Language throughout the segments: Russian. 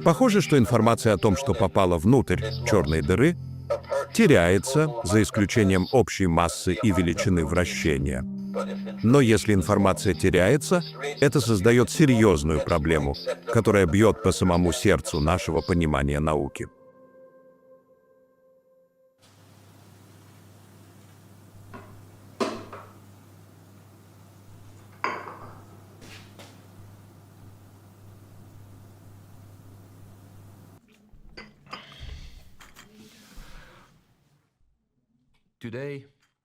Похоже, что информация о том, что попала внутрь черной дыры, теряется, за исключением общей массы и величины вращения. Но если информация теряется, это создает серьезную проблему, которая бьет по самому сердцу нашего понимания науки.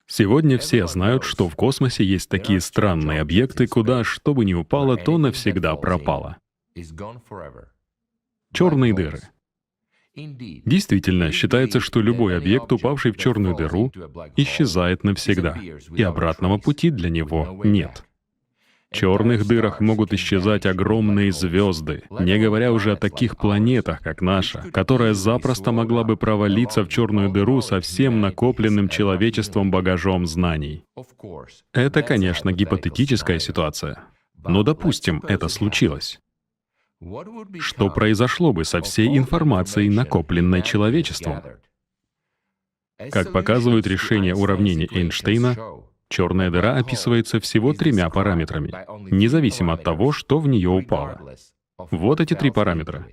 Сегодня все знают, что в космосе есть такие странные объекты, куда, что бы ни упало, то навсегда пропало. Черные дыры. Действительно, считается, что любой объект, упавший в черную дыру, исчезает навсегда, и обратного пути для него нет. В черных дырах могут исчезать огромные звезды, не говоря уже о таких планетах, как наша, которая запросто могла бы провалиться в черную дыру со всем накопленным человечеством багажом знаний. Это, конечно, гипотетическая ситуация. Но допустим, это случилось. Что произошло бы со всей информацией, накопленной человечеством? Как показывают решения уравнений Эйнштейна, черная дыра описывается всего 3 параметрами, независимо от того, что в нее упало. Вот эти 3 параметра.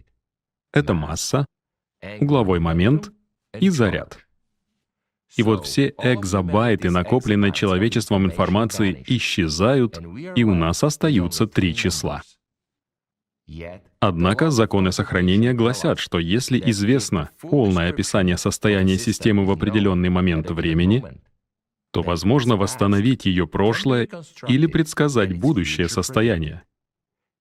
Это масса, угловой момент и заряд. И вот все экзобайты, накопленной человечеством информации, исчезают, и у нас остаются 3 числа. Однако законы сохранения гласят, что если известно полное описание состояния системы в определенный момент времени, то возможно восстановить ее прошлое или предсказать будущее состояние.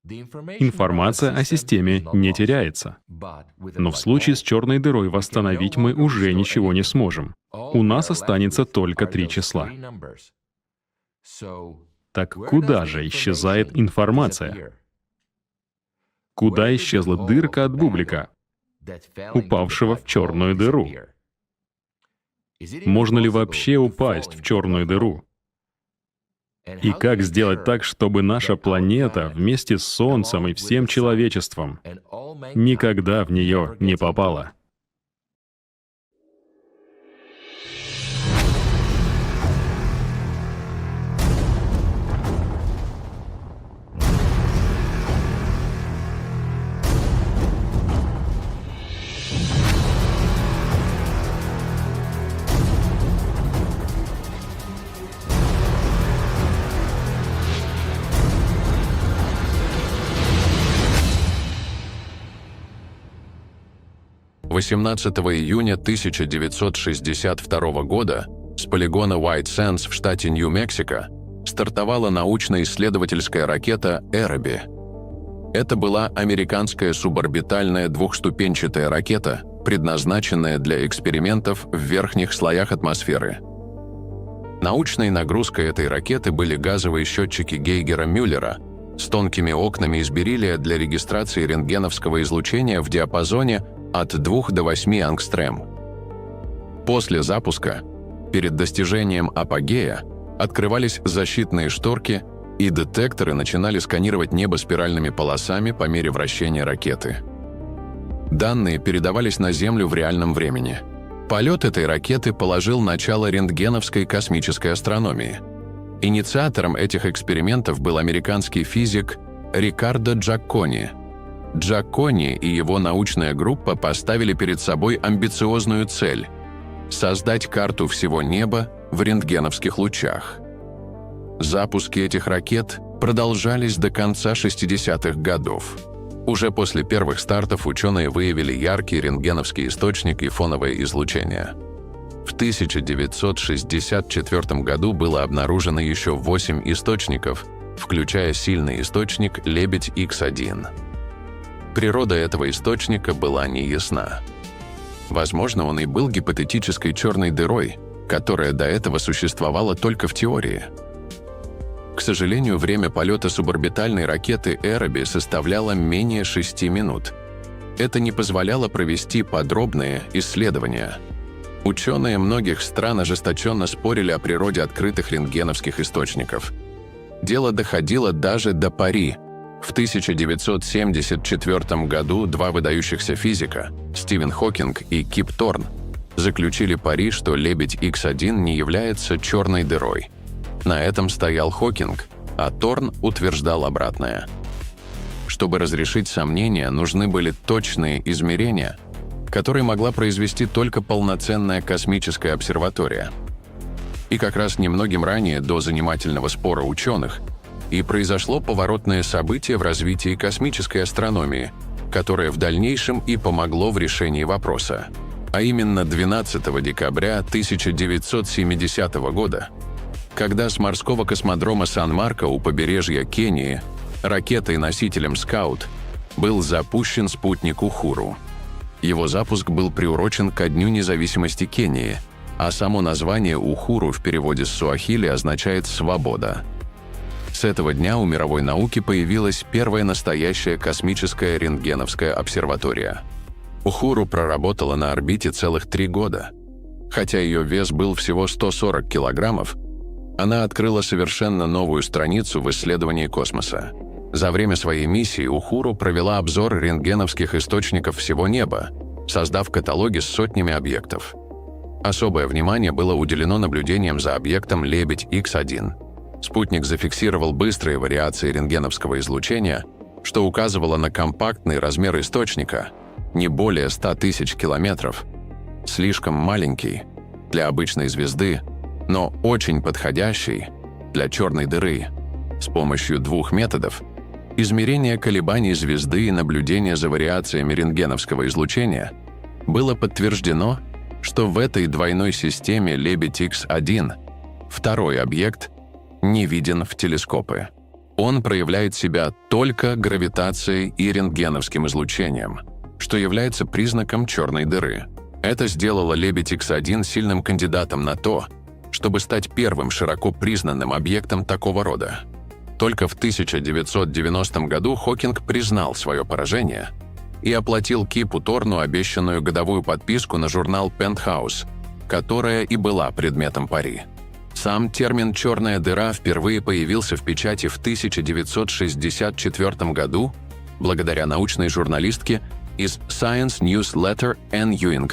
Информация о системе не теряется. Но в случае с черной дырой восстановить мы уже ничего не сможем. У нас останется только 3 числа. Так куда же исчезает информация? Куда исчезла дырка от бублика, упавшего в черную дыру? Можно ли вообще упасть в черную дыру? И как сделать так, чтобы наша планета вместе с Солнцем и всем человечеством никогда в нее не попала? — 18 июня 1962 года с полигона White Sands в штате Нью-Мексико стартовала научно-исследовательская ракета «Эроби». Это была американская суборбитальная двухступенчатая ракета, предназначенная для экспериментов в верхних слоях атмосферы. Научной нагрузкой этой ракеты были газовые счетчики Гейгера-Мюллера с тонкими окнами из бериллия для регистрации рентгеновского излучения в диапазоне от 2 до 8 ангстрем. После запуска, перед достижением апогея, открывались защитные шторки, и детекторы начинали сканировать небо спиральными полосами по мере вращения ракеты. Данные передавались на Землю в реальном времени. Полет этой ракеты положил начало рентгеновской космической астрономии. Инициатором этих экспериментов был американский физик Рикардо Джаккони. Джаккони и его научная группа поставили перед собой амбициозную цель — создать карту всего неба в рентгеновских лучах. Запуски этих ракет продолжались до конца 60-х годов. Уже после первых стартов ученые выявили яркий рентгеновский источник и фоновое излучение. В 1964 году было обнаружено еще 8 источников, включая сильный источник Лебедь-Х1. Природа этого источника была неясна. Возможно, он и был гипотетической черной дырой, которая до этого существовала только в теории. К сожалению, время полета суборбитальной ракеты «Эроби» составляло менее 6 минут. Это не позволяло провести подробные исследования. Ученые многих стран ожесточенно спорили о природе открытых рентгеновских источников. Дело доходило даже до пари, В 1974 году два выдающихся физика, Стивен Хокинг и Кип Торн, заключили пари, что лебедь X1 не является черной дырой. На этом стоял Хокинг, а Торн утверждал обратное. Чтобы разрешить сомнения, нужны были точные измерения, которые могла произвести только полноценная космическая обсерватория. И как раз немногим ранее до занимательного спора ученых и произошло поворотное событие в развитии космической астрономии, которое в дальнейшем и помогло в решении вопроса. А именно 12 декабря 1970 года, когда с морского космодрома Сан-Марко у побережья Кении ракетой-носителем «Скаут» был запущен спутник Ухуру. Его запуск был приурочен ко Дню независимости Кении, а само название Ухуру в переводе с суахили означает «свобода». С этого дня у мировой науки появилась первая настоящая космическая рентгеновская обсерватория. Ухуру проработала на орбите целых 3 года. Хотя ее вес был всего 140 килограммов, она открыла совершенно новую страницу в исследовании космоса. За время своей миссии Ухуру провела обзор рентгеновских источников всего неба, создав каталоги с сотнями объектов. Особое внимание было уделено наблюдениям за объектом «Лебедь X1». Спутник зафиксировал быстрые вариации рентгеновского излучения, что указывало на компактный размер источника, не более 100 тысяч километров, слишком маленький для обычной звезды, но очень подходящий для черной дыры. С помощью 2 методов – измерения колебаний звезды и наблюдения за вариациями рентгеновского излучения – было подтверждено, что в этой двойной системе Лебедь X1 второй объект не виден в телескопы. Он проявляет себя только гравитацией и рентгеновским излучением, что является признаком черной дыры. Это сделало Лебедь X1 сильным кандидатом на то, чтобы стать первым широко признанным объектом такого рода. Только в 1990 году Хокинг признал свое поражение и оплатил Кипу Торну обещанную годовую подписку на журнал Penthouse, которая и была предметом пари. Сам термин «черная дыра» впервые появился в печати в 1964 году благодаря научной журналистке из Science Newsletter Anne Ewing.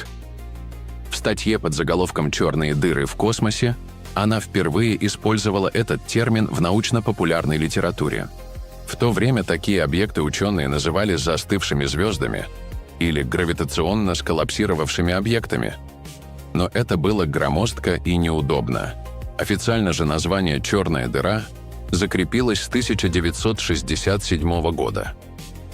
В статье под заголовком «Черные дыры в космосе» она впервые использовала этот термин в научно-популярной литературе. В то время такие объекты ученые называли застывшими звездами или гравитационно сколлапсировавшими объектами. Но это было громоздко и неудобно. Официально же название «черная дыра» закрепилось с 1967 года.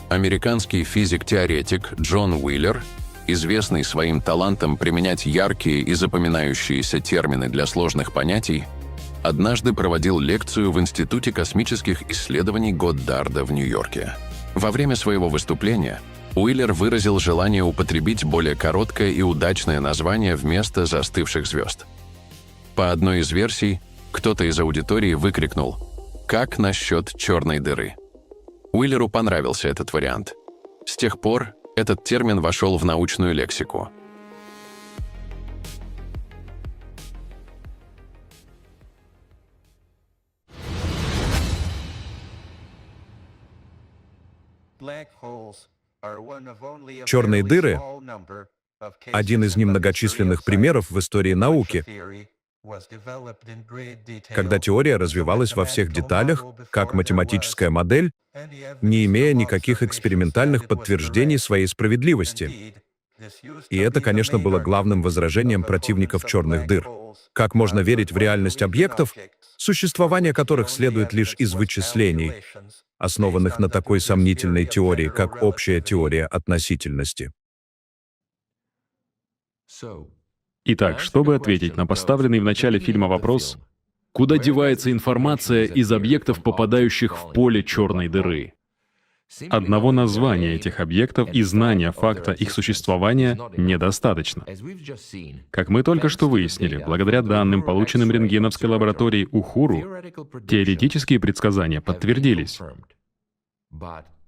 Американский физик-теоретик Джон Уиллер, известный своим талантом применять яркие и запоминающиеся термины для сложных понятий, однажды проводил лекцию в Институте космических исследований Годдарда в Нью-Йорке. Во время своего выступления Уиллер выразил желание употребить более короткое и удачное название вместо застывших звезд. По одной из версий, кто-то из аудитории выкрикнул «Как насчет черной дыры?». Уиллеру понравился этот вариант. С тех пор этот термин вошел в научную лексику. Черные дыры – один из немногочисленных примеров в истории науки, когда теория развивалась во всех деталях, как математическая модель, не имея никаких экспериментальных подтверждений своей справедливости. И это, конечно, было главным возражением противников черных дыр. Как можно верить в реальность объектов, существование которых следует лишь из вычислений, основанных на такой сомнительной теории, как общая теория относительности? Итак, чтобы ответить на поставленный в начале фильма вопрос, куда девается информация из объектов, попадающих в поле черной дыры? Одного названия этих объектов и знания факта их существования недостаточно. Как мы только что выяснили, благодаря данным, полученным рентгеновской лабораторией Ухуру, теоретические предсказания подтвердились.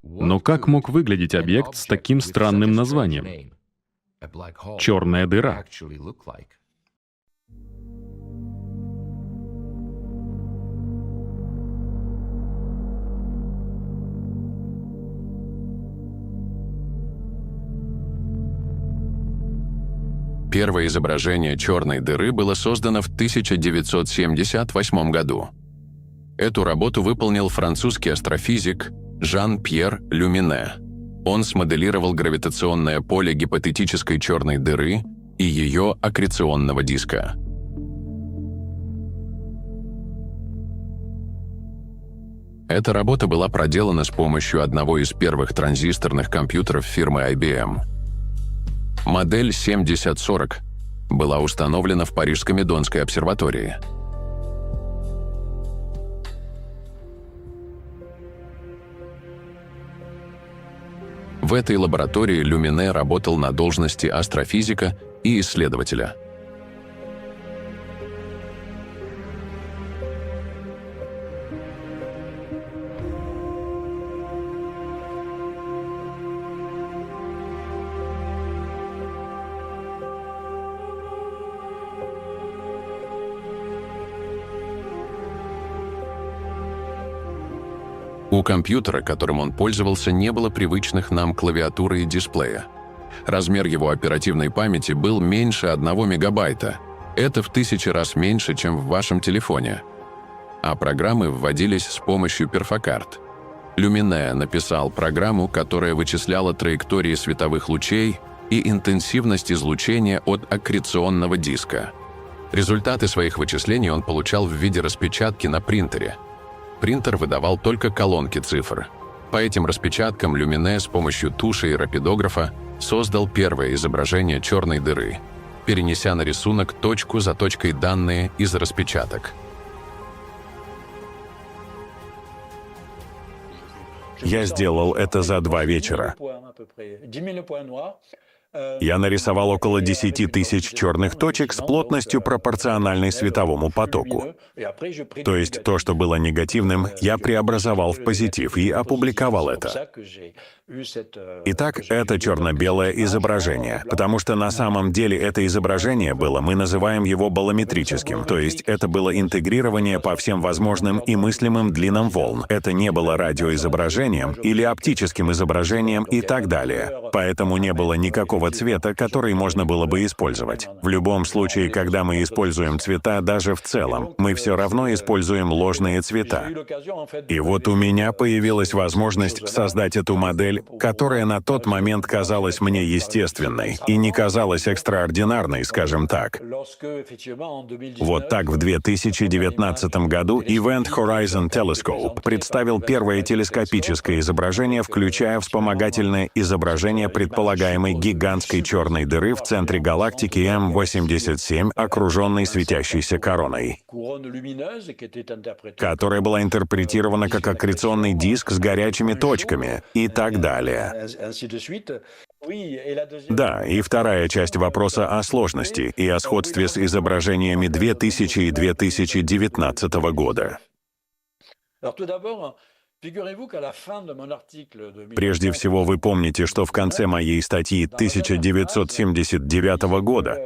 Но как мог выглядеть объект с таким странным названием? Черная дыра. Первое изображение черной дыры было создано в 1978 году. Эту работу выполнил французский астрофизик Жан-Пьер Люмине. Он смоделировал гравитационное поле гипотетической черной дыры и ее аккреционного диска. Эта работа была проделана с помощью одного из первых транзисторных компьютеров фирмы IBM. Модель 7040 была установлена в Парижской Медонской обсерватории. В этой лаборатории Люмине работал на должности астрофизика и исследователя. У компьютера, которым он пользовался, не было привычных нам клавиатуры и дисплея. Размер его оперативной памяти был меньше 1 мегабайта. Это в 1000 раз меньше, чем в вашем телефоне. А программы вводились с помощью перфокарт. Люмине написал программу, которая вычисляла траектории световых лучей и интенсивность излучения от аккреционного диска. Результаты своих вычислений он получал в виде распечатки на принтере. Принтер выдавал только колонки цифр. По этим распечаткам Люмине с помощью туши и рапидографа создал первое изображение черной дыры, перенеся на рисунок точку за точкой данные из распечаток. Я сделал это за 2 вечера. Я нарисовал около 10 тысяч черных точек с плотностью, пропорциональной световому потоку. То есть то, что было негативным, я преобразовал в позитив и опубликовал это. Итак, это черно-белое изображение, потому что на самом деле это изображение было, мы называем его болометрическим, то есть это было интегрирование по всем возможным и мыслимым длинам волн. Это не было радиоизображением или оптическим изображением и так далее. Поэтому не было никакого цвета, который можно было бы использовать. В любом случае, когда мы используем цвета, даже в целом, мы все равно используем ложные цвета. И вот у меня появилась возможность создать эту модель, которая на тот момент казалась мне естественной и не казалась экстраординарной, скажем так. Вот так в 2019 году Event Horizon Telescope представил первое телескопическое изображение, включая вспомогательное изображение предполагаемой гигантской черной дыры в центре галактики М87, окруженной светящейся короной, которая была интерпретирована как аккреционный диск с горячими точками и так далее. Да, и вторая часть вопроса о сложности и о сходстве с изображениями 2000 и 2019 года. Прежде всего, вы помните, что в конце моей статьи 1979 года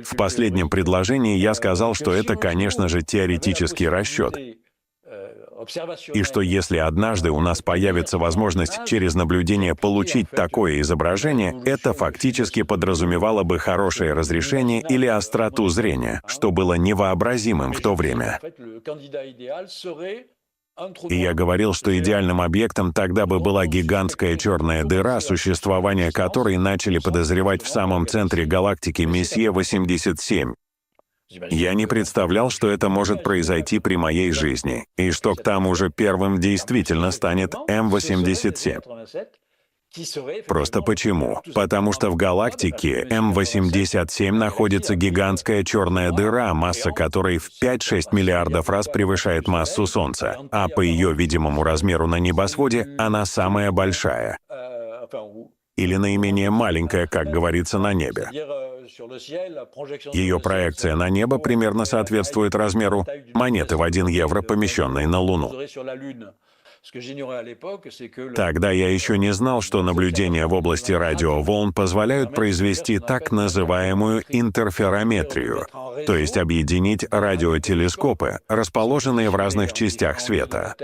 в последнем предложении я сказал, что это, конечно же, теоретический расчет, и что если однажды у нас появится возможность через наблюдение получить такое изображение, это фактически подразумевало бы хорошее разрешение или остроту зрения, что было невообразимым в то время. И я говорил, что идеальным объектом тогда бы была гигантская черная дыра, существование которой начали подозревать в самом центре галактики Месье-87. Я не представлял, что это может произойти при моей жизни, и что к тому же первым действительно станет М87. Просто почему? Потому что в галактике М87 находится гигантская черная дыра, масса которой в 5-6 миллиардов раз превышает массу Солнца, а по ее видимому размеру на небосводе она самая большая. Или наименее маленькая, как говорится, на небе. Ее проекция на небо примерно соответствует размеру монеты в 1 евро, помещенной на Луну. Тогда я еще не знал, что наблюдения в области радиоволн позволяют произвести так называемую интерферометрию, то есть объединить радиотелескопы, расположенные в разных частях света,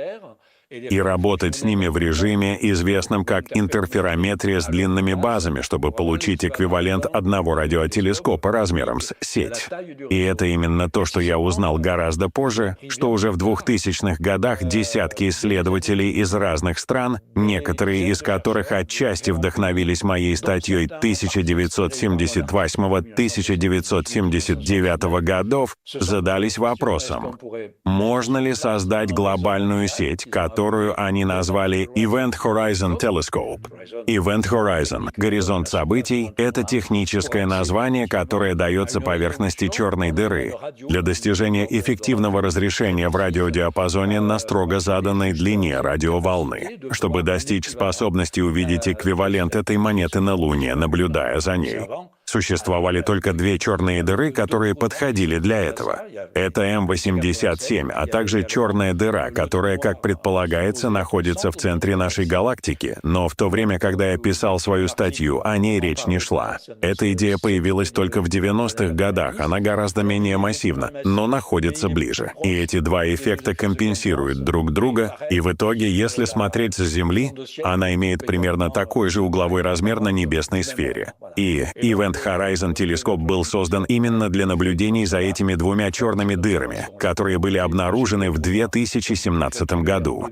и работать с ними в режиме, известном как интерферометрия с длинными базами, чтобы получить эквивалент одного радиотелескопа размером с сеть. И это именно то, что я узнал гораздо позже, что уже в 2000-х годах десятки исследователей из разных стран, некоторые из которых отчасти вдохновились моей статьей 1978-1979 годов, задались вопросом, можно ли создать глобальную сеть, которую они назвали Event Horizon Telescope. Event Horizon — горизонт событий — это техническое название, которое дается поверхности черной дыры для достижения эффективного разрешения в радиодиапазоне на строго заданной длине радиоволны, чтобы достичь способности увидеть эквивалент этой монеты на Луне, наблюдая за ней. Существовали только две черные дыры, которые подходили для этого. Это М87, а также черная дыра, которая, как предполагается, находится в центре нашей галактики, но в то время, когда я писал свою статью, о ней речь не шла. Эта идея появилась только в 90-х годах, она гораздо менее массивна, но находится ближе. И эти два эффекта компенсируют друг друга, и в итоге, если смотреть с Земли, она имеет примерно такой же угловой размер на небесной сфере. И Event Horizon телескоп был создан именно для наблюдений за этими двумя черными дырами, которые были обнаружены в 2017 году.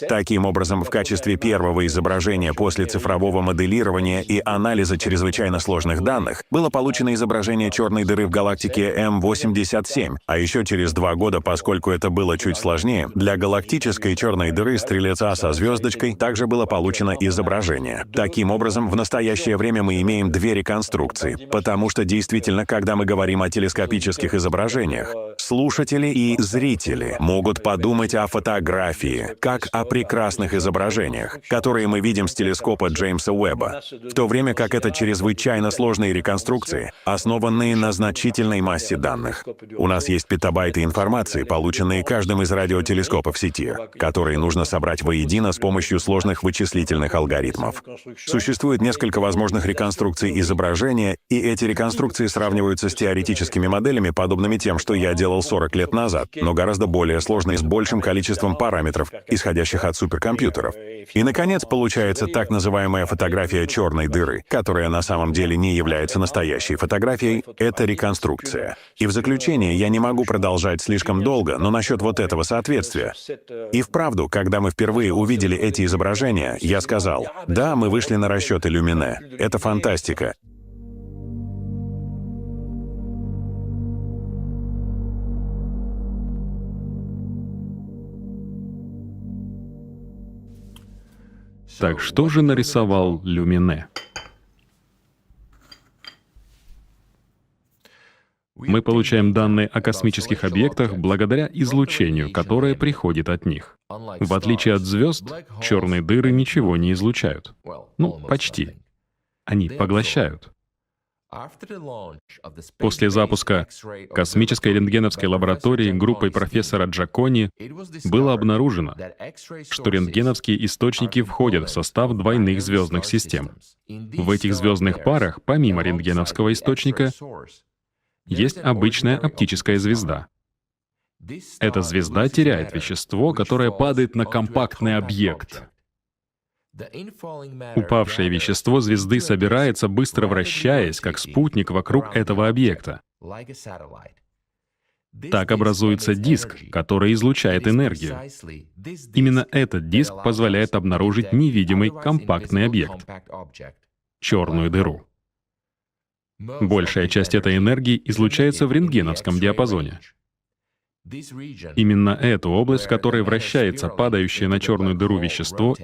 Таким образом, в качестве первого изображения после цифрового моделирования и анализа чрезвычайно сложных данных было получено изображение черной дыры в галактике М87, а еще через 2 года, поскольку это было чуть сложнее, для галактической черной дыры Стрелеца со звездочкой также было получено изображение. Таким образом, в настоящее время мы имеем две реконструкции, потому что действительно, когда мы говорим о телескопических изображениях, слушатели и зрители могут подумать о фотографии, как о прекрасных изображениях, которые мы видим с телескопа Джеймса Уэбба, в то время как это чрезвычайно сложные реконструкции, основанные на значительной массе данных. У нас есть петабайты информации, полученные каждым из радиотелескопов сети, которые нужно собрать воедино с помощью сложных вычислительных алгоритмов. Существует несколько возможных реконструкций изображения, и эти реконструкции сравниваются с теоретическими моделями, подобными тем, что я делал 40 лет назад, но гораздо более сложные, с большим количеством параметров, исходящих от суперкомпьютеров. И, наконец, получается так называемая фотография черной дыры, которая на самом деле не является настоящей фотографией, это реконструкция. И в заключение, я не могу продолжать слишком долго, но насчет вот этого соответствия. И вправду, когда мы впервые увидели эти изображения, я сказал, да, мы вышли на расчеты Люмине. Это фантастика. Так что же нарисовал Люмине? Мы получаем данные о космических объектах благодаря излучению, которое приходит от них. В отличие от звезд, черные дыры ничего не излучают. Ну, почти. Они поглощают. После запуска космической рентгеновской лаборатории группой профессора Джакони было обнаружено, что рентгеновские источники входят в состав двойных звездных систем. В этих звездных парах, помимо рентгеновского источника, есть обычная оптическая звезда. Эта звезда теряет вещество, которое падает на компактный объект. Упавшее вещество звезды собирается, быстро вращаясь, как спутник вокруг этого объекта. Так образуется диск, который излучает энергию. Именно этот диск позволяет обнаружить невидимый компактный объект — черную дыру. Большая часть этой энергии излучается в рентгеновском диапазоне. Именно эту область, в которой вращается падающее на черную дыру вещество,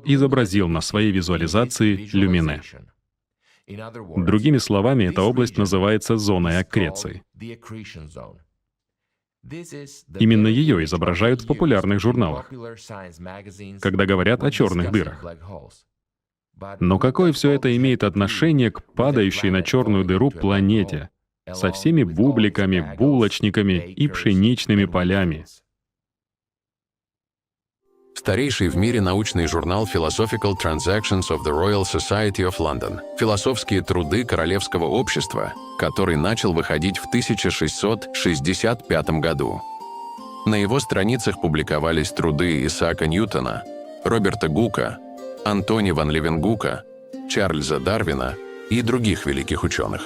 изобразил на своей визуализации Люмине. Другими словами, эта область называется зоной аккреции. Именно ее изображают в популярных журналах, когда говорят о черных дырах. Но какое все это имеет отношение к падающей на черную дыру планете со всеми бубликами, булочниками и пшеничными полями? Старейший в мире научный журнал Philosophical Transactions of the Royal Society of London, философские труды Королевского общества, который начал выходить в 1665 году. На его страницах публиковались труды Исаака Ньютона, Роберта Гука, Антони ван Левенгука, Чарльза Дарвина и других великих ученых.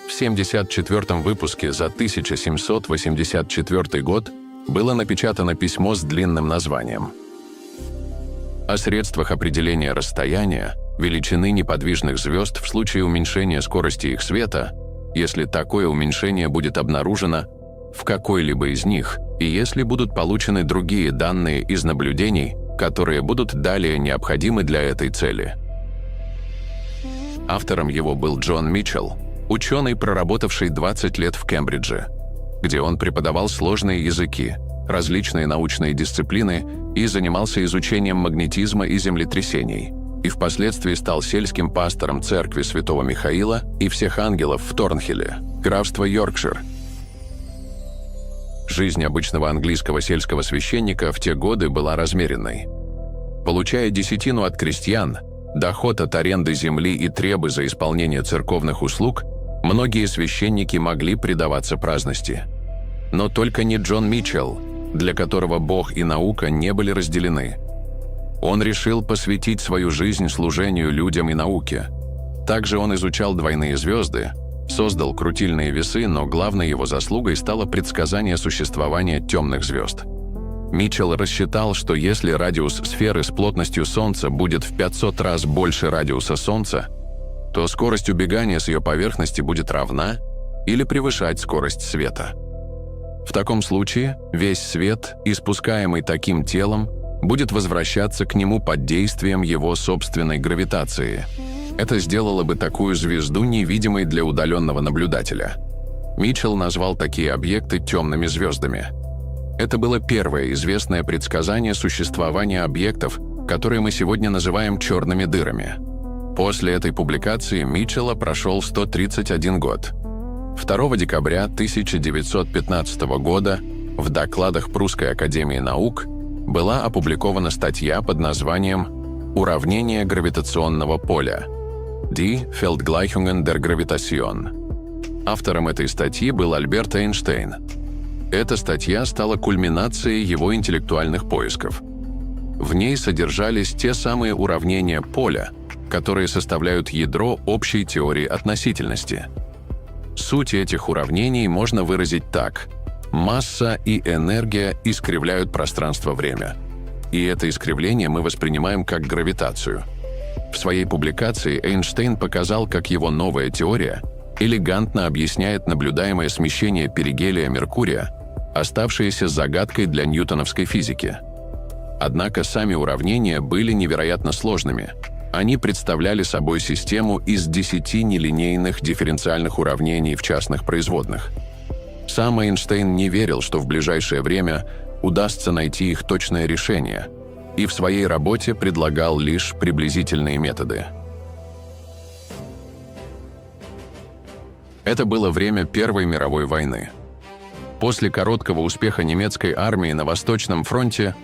В 74-м выпуске за 1784 год было напечатано письмо с длинным названием «О средствах определения расстояния, величины неподвижных звезд в случае уменьшения скорости их света, если такое уменьшение будет обнаружено в какой-либо из них, и если будут получены другие данные из наблюдений, которые будут далее необходимы для этой цели». Автором его был Джон Митчелл, ученый, проработавший 20 лет в Кембридже, где он преподавал сложные языки, различные научные дисциплины и занимался изучением магнетизма и землетрясений, и впоследствии стал сельским пастором церкви Святого Михаила и всех ангелов в Торнхилле, графство Йоркшир. Жизнь обычного английского сельского священника в те годы была размеренной. Получая десятину от крестьян, доход от аренды земли и требы за исполнение церковных услуг, многие священники могли предаваться праздности. Но только не Джон Митчелл, для которого Бог и наука не были разделены. Он решил посвятить свою жизнь служению людям и науке. Также он изучал двойные звезды, создал крутильные весы, но главной его заслугой стало предсказание существования темных звезд. Митчелл рассчитал, что если радиус сферы с плотностью Солнца будет в 500 раз больше радиуса Солнца, то скорость убегания с ее поверхности будет равна или превышать скорость света. В таком случае весь свет, испускаемый таким телом, будет возвращаться к нему под действием его собственной гравитации. Это сделало бы такую звезду невидимой для удаленного наблюдателя. Митчелл назвал такие объекты темными звездами. Это было первое известное предсказание существования объектов, которые мы сегодня называем черными дырами. После этой публикации Митчелла прошел 131 год. 2 декабря 1915 года в докладах Прусской академии наук была опубликована статья под названием «Уравнение гравитационного поля» Die Feldgleichungen der Gravitation. Автором этой статьи был Альберт Эйнштейн. Эта статья стала кульминацией его интеллектуальных поисков. В ней содержались те самые уравнения поля, которые составляют ядро общей теории относительности. Суть этих уравнений можно выразить так: масса и энергия искривляют пространство-время. И это искривление мы воспринимаем как гравитацию. В своей публикации Эйнштейн показал, как его новая теория элегантно объясняет наблюдаемое смещение перигелия Меркурия, оставшееся загадкой для ньютоновской физики. Однако сами уравнения были невероятно сложными. Они представляли собой систему из 10 нелинейных дифференциальных уравнений в частных производных. Сам Эйнштейн не верил, что в ближайшее время удастся найти их точное решение, и в своей работе предлагал лишь приблизительные методы. Это было время Первой мировой войны. После короткого успеха немецкой армии на Восточном фронте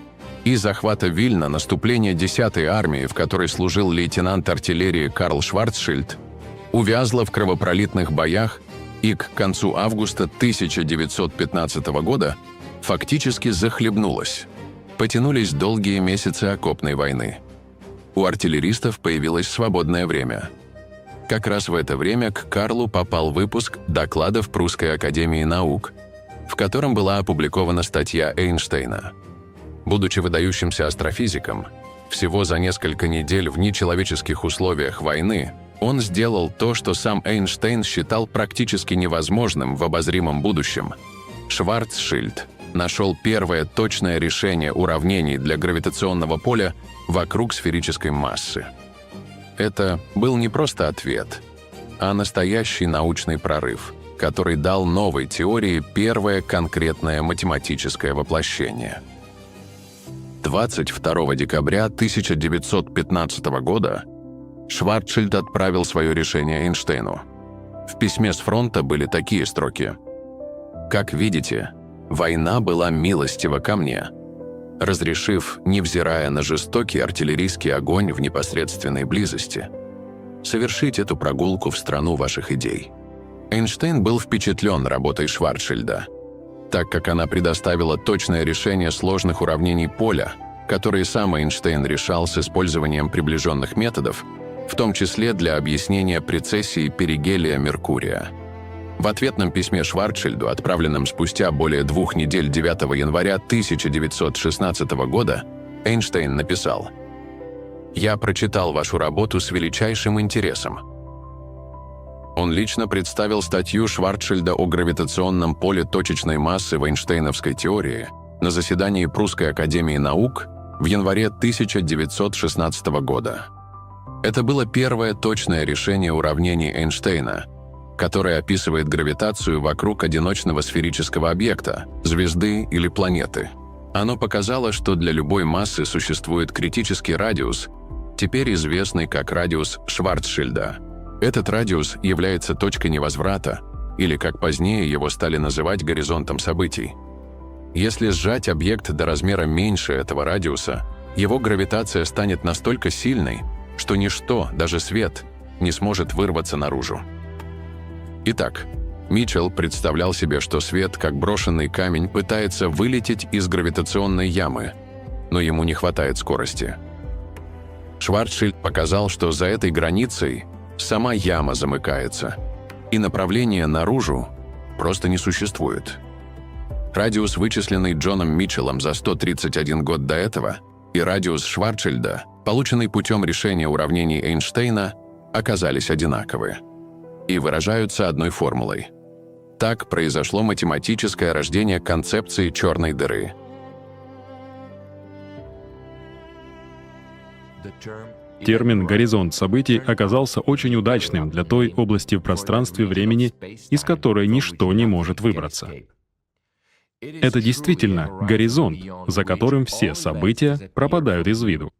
и захвата Вильна наступление 10-й армии, в которой служил лейтенант артиллерии Карл Шварцшильд, увязло в кровопролитных боях и к концу августа 1915 года фактически захлебнулась. Потянулись долгие месяцы окопной войны. У артиллеристов появилось свободное время. Как раз в это время к Карлу попал выпуск докладов Прусской академии наук, в котором была опубликована статья Эйнштейна. Будучи выдающимся астрофизиком, всего за несколько недель в нечеловеческих условиях войны он сделал то, что сам Эйнштейн считал практически невозможным в обозримом будущем. Шварцшильд нашел первое точное решение уравнений для гравитационного поля вокруг сферической массы. Это был не просто ответ, а настоящий научный прорыв, который дал новой теории первое конкретное математическое воплощение. 22 декабря 1915 года Шварцшильд отправил свое решение Эйнштейну. В письме с фронта были такие строки: «Как видите, война была милостива ко мне, разрешив, невзирая на жестокий артиллерийский огонь в непосредственной близости, совершить эту прогулку в страну ваших идей». Эйнштейн был впечатлен работой Шварцшильда. так как она предоставила точное решение сложных уравнений поля, которые сам Эйнштейн решал с использованием приближенных методов, в том числе для объяснения прецессии перигелия Меркурия. В ответном письме Шварцшильду, отправленном спустя более 2 недель 9 января 1916 года, Эйнштейн написал: «Я прочитал вашу работу с величайшим интересом». Он лично представил статью Шварцшильда о гравитационном поле точечной массы в эйнштейновской теории на заседании Прусской академии наук в январе 1916 года. Это было первое точное решение уравнений Эйнштейна, которое описывает гравитацию вокруг одиночного сферического объекта, звезды или планеты. Оно показало, что для любой массы существует критический радиус, теперь известный как радиус Шварцшильда. Этот радиус является точкой невозврата, или, как позднее его стали называть, горизонтом событий. Если сжать объект до размера меньше этого радиуса, его гравитация станет настолько сильной, что ничто, даже свет, не сможет вырваться наружу. Итак, Митчелл представлял себе, что свет, как брошенный камень, пытается вылететь из гравитационной ямы, но ему не хватает скорости. Шварцшильд показал, что за этой границей сама яма замыкается, и направления наружу просто не существует. Радиус, вычисленный Джоном Митчеллом за 131 год до этого, и радиус Шварцшильда, полученный путем решения уравнений Эйнштейна, оказались одинаковы и выражаются одной формулой. Так произошло математическое рождение концепции черной дыры. Термин «горизонт событий» оказался очень удачным для той области в пространстве-времени, из которой ничто не может выбраться. Это действительно горизонт, за которым все события пропадают из виду.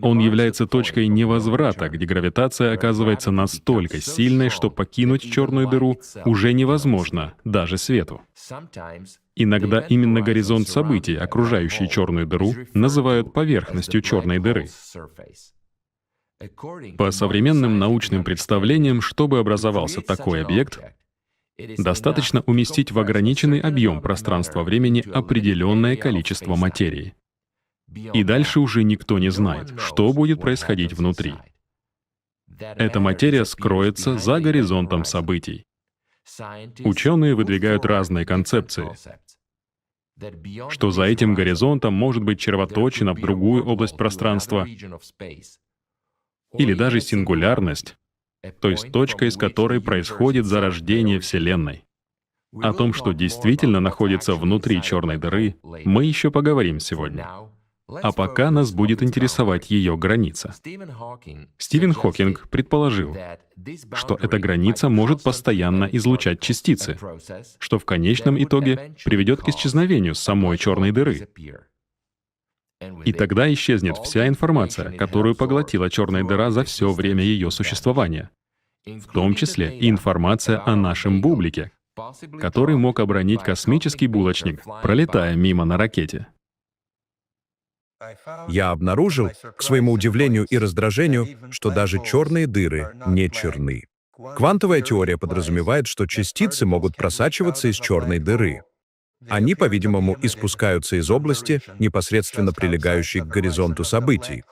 Он является точкой невозврата, где гравитация оказывается настолько сильной, что покинуть черную дыру уже невозможно даже свету. Иногда именно горизонт событий, окружающий черную дыру, называют поверхностью черной дыры. По современным научным представлениям, чтобы образовался такой объект, достаточно уместить в ограниченный объем пространства-времени определенное количество материи. И дальше уже никто не знает, что будет происходить внутри. Эта материя скроется за горизонтом событий. Ученые выдвигают разные концепции, что за этим горизонтом может быть червоточина в другую область пространства, или даже сингулярность, то есть точка, из которой происходит зарождение Вселенной. О том, что действительно находится внутри черной дыры, мы еще поговорим сегодня. А пока нас будет интересовать ее граница. Стивен Хокинг предположил, что эта граница может постоянно излучать частицы, что в конечном итоге приведет к исчезновению самой черной дыры. И тогда исчезнет вся информация, которую поглотила черная дыра за все время ее существования, в том числе и информация о нашем бублике, который мог обронить космический булочник, пролетая мимо на ракете. Я обнаружил, к своему удивлению и раздражению, что даже черные дыры не черны. Квантовая теория подразумевает, что частицы могут просачиваться из черной дыры. Они, по-видимому, испускаются из области, непосредственно прилегающей к горизонту событий.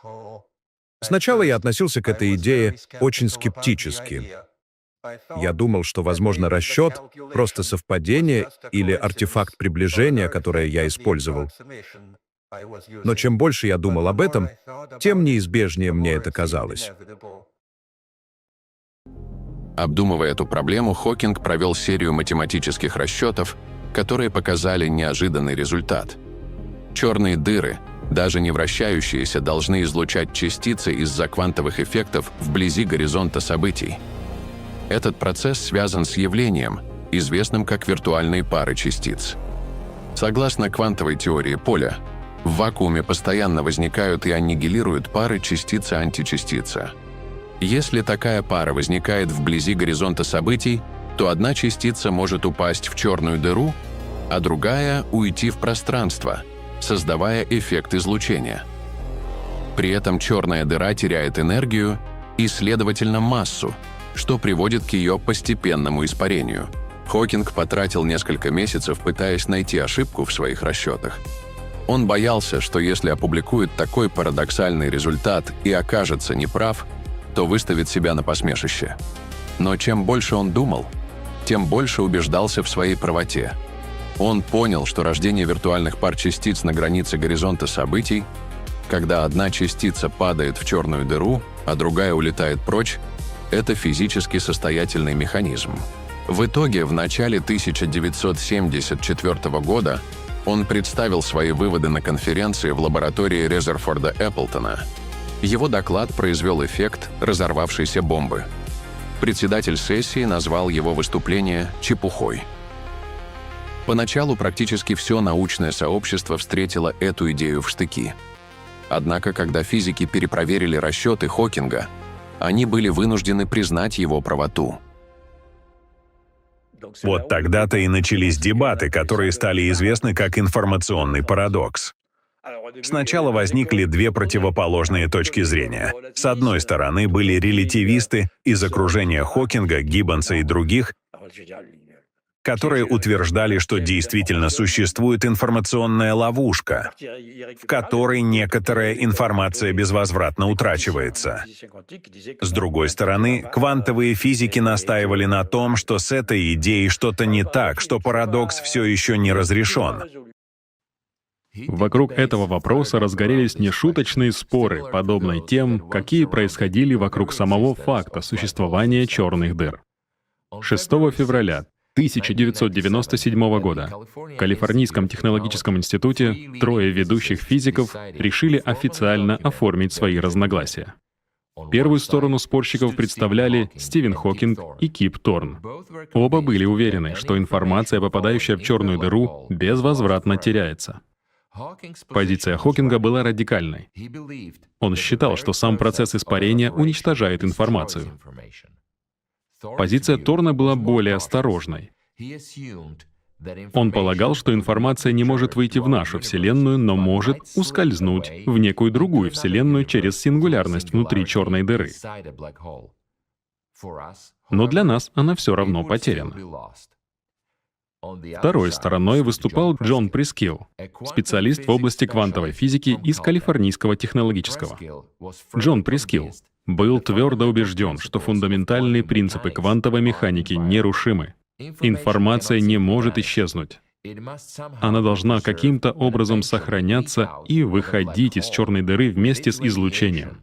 Сначала я относился к этой идее очень скептически. Я думал, что, возможно, расчет — просто совпадение или артефакт приближения, которое я использовал. Но чем больше я думал об этом, тем неизбежнее мне это казалось. Обдумывая эту проблему, Хокинг провел серию математических расчетов, которые показали неожиданный результат. Черные дыры, даже не вращающиеся, должны излучать частицы из-за квантовых эффектов вблизи горизонта событий. Этот процесс связан с явлением, известным как виртуальные пары частиц. Согласно квантовой теории поля, в вакууме постоянно возникают и аннигилируют пары частица-античастица. Если такая пара возникает вблизи горизонта событий, то одна частица может упасть в черную дыру, а другая — уйти в пространство, создавая эффект излучения. При этом черная дыра теряет энергию и, следовательно, массу, что приводит к ее постепенному испарению. Хокинг потратил несколько месяцев, пытаясь найти ошибку в своих расчетах. Он боялся, что если опубликует такой парадоксальный результат и окажется неправ, то выставит себя на посмешище. Но чем больше он думал, тем больше убеждался в своей правоте. Он понял, что рождение виртуальных пар частиц на границе горизонта событий, когда одна частица падает в черную дыру, а другая улетает прочь, это физически состоятельный механизм. В итоге, в начале 1974 года он представил свои выводы на конференции в лаборатории Резерфорда Эпплтона. Его доклад произвел эффект разорвавшейся бомбы. Председатель сессии назвал его выступление «чепухой». Поначалу практически все научное сообщество встретило эту идею в штыки. Однако, когда физики перепроверили расчеты Хокинга, они были вынуждены признать его правоту. Вот тогда-то и начались дебаты, которые стали известны как информационный парадокс. Сначала возникли две противоположные точки зрения. С одной стороны были релятивисты из окружения Хокинга, Гиббонса и других, которые утверждали, что действительно существует информационная ловушка, в которой некоторая информация безвозвратно утрачивается. С другой стороны, квантовые физики настаивали на том, что с этой идеей что-то не так, что парадокс все еще не разрешен. Вокруг этого вопроса разгорелись нешуточные споры, подобные тем, какие происходили вокруг самого факта существования черных дыр. 6 февраля 1997 года в Калифорнийском технологическом институте трое ведущих физиков решили официально оформить свои разногласия. Первую сторону спорщиков представляли Стивен Хокинг и Кип Торн. Оба были уверены, что информация, попадающая в черную дыру, безвозвратно теряется. Позиция Хокинга была радикальной. Он считал, что сам процесс испарения уничтожает информацию. Позиция Торна была более осторожной. Он полагал, что информация не может выйти в нашу Вселенную, но может ускользнуть в некую другую Вселенную через сингулярность внутри черной дыры. Но для нас она все равно потеряна. Второй стороной выступал Джон Прискилл, специалист в области квантовой физики из Калифорнийского технологического. Джон Прискилл был твердо убежден, что фундаментальные принципы квантовой механики нерушимы. Информация не может исчезнуть. Она должна каким-то образом сохраняться и выходить из черной дыры вместе с излучением.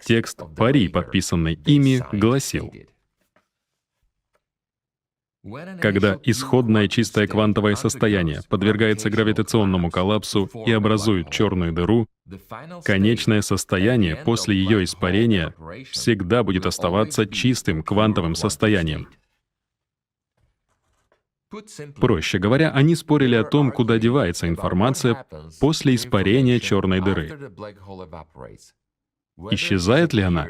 Текст пари, подписанный ими, гласил: когда исходное чистое квантовое состояние подвергается гравитационному коллапсу и образует черную дыру, конечное состояние после ее испарения всегда будет оставаться чистым квантовым состоянием. Проще говоря, они спорили о том, куда девается информация после испарения черной дыры. Исчезает ли она,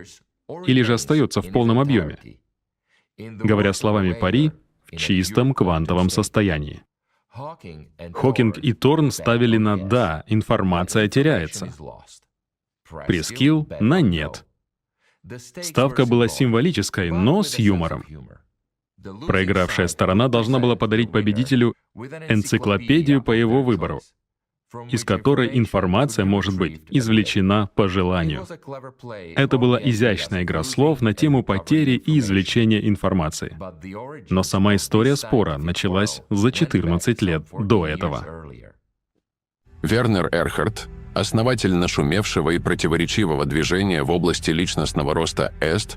или же остается в полном объеме? Говоря словами пари, в чистом квантовом состоянии. Хокинг и Торн ставили на «да», информация теряется. Прискилл — на «нет». Ставка была символической, но с юмором. Проигравшая сторона должна была подарить победителю энциклопедию по его выбору, из которой информация может быть извлечена по желанию. Это была изящная игра слов на тему потери и извлечения информации. Но сама история спора началась за 14 лет до этого. Вернер Эрхарт, основатель нашумевшего и противоречивого движения в области личностного роста ЭСТ,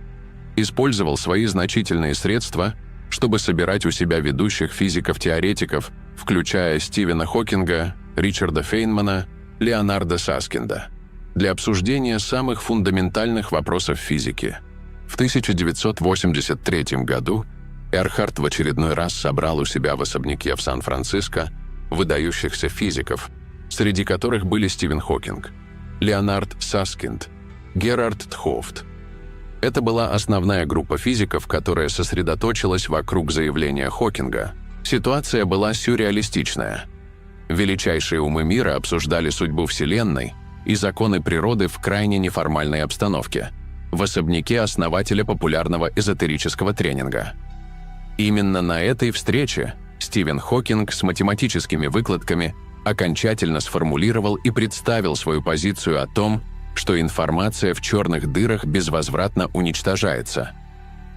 использовал свои значительные средства, чтобы собирать у себя ведущих физиков-теоретиков, включая Стивена Хокинга, Ричарда Фейнмана, Леонарда Саскинда, для обсуждения самых фундаментальных вопросов физики. В 1983 году Эрхарт в очередной раз собрал у себя в особняке в Сан-Франциско выдающихся физиков, среди которых были Стивен Хокинг, Леонард Саскинд, Герард Тхофт. Это была основная группа физиков, которая сосредоточилась вокруг заявления Хокинга. Ситуация была сюрреалистичная. Величайшие умы мира обсуждали судьбу Вселенной и законы природы в крайне неформальной обстановке, в особняке основателя популярного эзотерического тренинга. Именно на этой встрече Стивен Хокинг с математическими выкладками окончательно сформулировал и представил свою позицию о том, что информация в черных дырах безвозвратно уничтожается.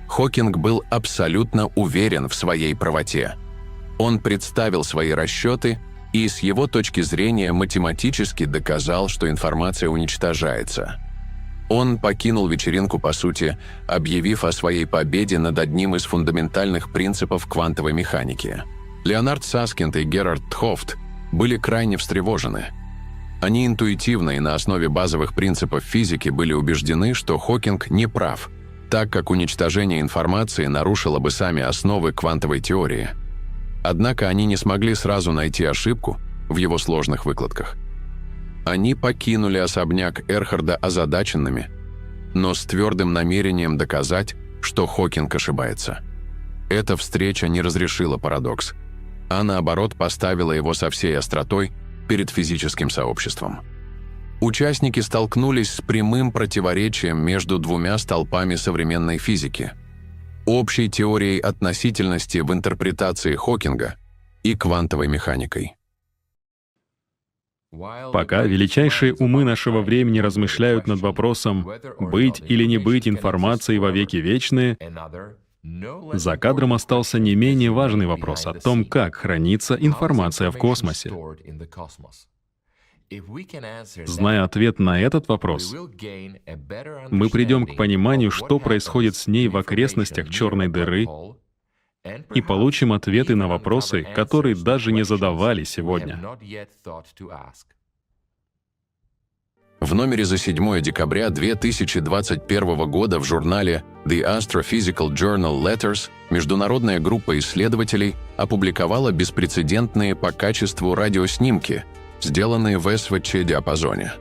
Хокинг был абсолютно уверен в своей правоте. Он представил свои расчеты и с его точки зрения математически доказал, что информация уничтожается. Он покинул вечеринку, по сути, объявив о своей победе над одним из фундаментальных принципов квантовой механики. Леонард Саскинд и Герард Тхофт были крайне встревожены. Они интуитивно и на основе базовых принципов физики были убеждены, что Хокинг не прав, так как уничтожение информации нарушило бы сами основы квантовой теории. Однако они не смогли сразу найти ошибку в его сложных выкладках. Они покинули особняк Эрхарда озадаченными, но с твердым намерением доказать, что Хокинг ошибается. Эта встреча не разрешила парадокс, а наоборот поставила его со всей остротой перед физическим сообществом. Участники столкнулись с прямым противоречием между двумя столпами современной физики – общей теорией относительности в интерпретации Хокинга и квантовой механикой. Пока величайшие умы нашего времени размышляют над вопросом «быть или не быть информацией во веки вечные», за кадром остался не менее важный вопрос о том, как хранится информация в космосе. Зная ответ на этот вопрос, мы придем к пониманию, что происходит с ней в окрестностях черной дыры, и получим ответы на вопросы, которые даже не задавали сегодня. В номере за 7 декабря 2021 года в журнале The Astrophysical Journal Letters международная группа исследователей опубликовала беспрецедентные по качеству радиоснимки, сделанные в СВЧ-диапазоне.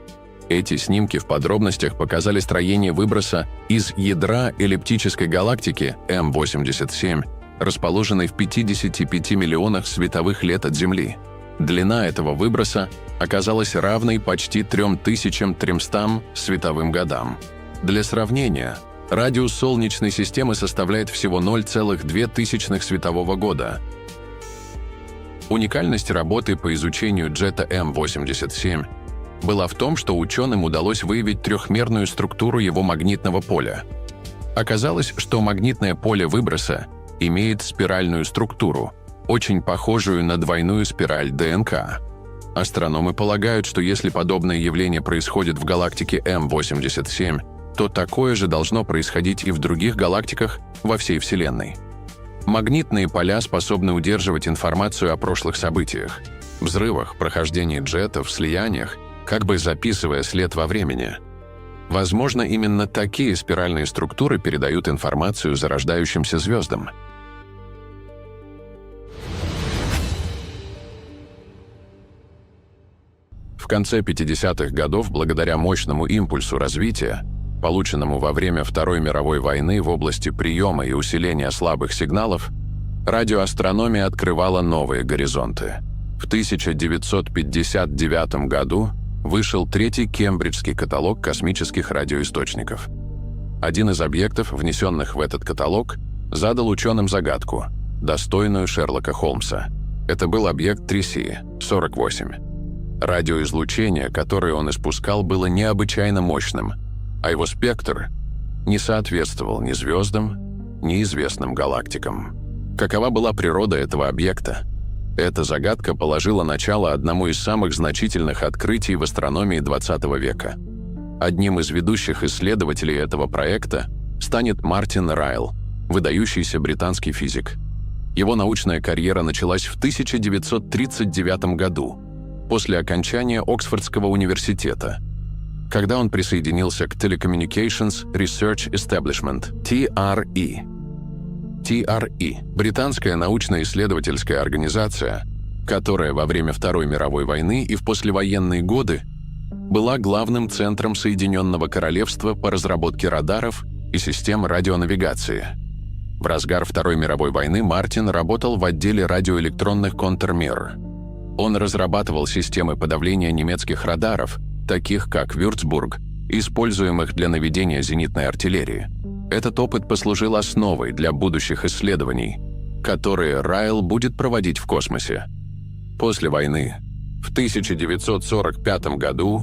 Эти снимки в подробностях показали строение выброса из ядра эллиптической галактики М87, расположенной в 55 миллионах световых лет от Земли. Длина этого выброса оказалась равной почти 3300 световым годам. Для сравнения, радиус Солнечной системы составляет всего 0,02 светового года. Уникальность работы по изучению джета М87 была в том, что ученым удалось выявить трехмерную структуру его магнитного поля. Оказалось, что магнитное поле выброса имеет спиральную структуру, очень похожую на двойную спираль ДНК. Астрономы полагают, что если подобное явление происходит в галактике М87, то такое же должно происходить и в других галактиках во всей Вселенной. Магнитные поля способны удерживать информацию о прошлых событиях, взрывах, прохождении джетов, слияниях, как бы записывая след во времени. Возможно, именно такие спиральные структуры передают информацию зарождающимся звездам. В конце 50-х годов, благодаря мощному импульсу развития, полученному во время Второй мировой войны в области приема и усиления слабых сигналов, радиоастрономия открывала новые горизонты. В 1959 году вышел третий Кембриджский каталог космических радиоисточников. Один из объектов, внесенных в этот каталог, задал ученым загадку, достойную Шерлока Холмса. Это был объект 3C-48. Радиоизлучение, которое он испускал, было необычайно мощным, а его спектр не соответствовал ни звездам, ни известным галактикам. Какова была природа этого объекта? Эта загадка положила начало одному из самых значительных открытий в астрономии XX века. Одним из ведущих исследователей этого проекта станет Мартин Райл, выдающийся британский физик. Его научная карьера началась в 1939 году, после окончания Оксфордского университета, когда он присоединился к Telecommunications Research Establishment, TRE. TRE – британская научно-исследовательская организация, которая во время Второй мировой войны и в послевоенные годы была главным центром Соединенного Королевства по разработке радаров и систем радионавигации. В разгар Второй мировой войны Мартин работал в отделе радиоэлектронных контрмер. Он разрабатывал системы подавления немецких радаров, таких как «Вюрцбург», используемых для наведения зенитной артиллерии. Этот опыт послужил основой для будущих исследований. которые Райл будет проводить в космосе. После войны, в 1945 году,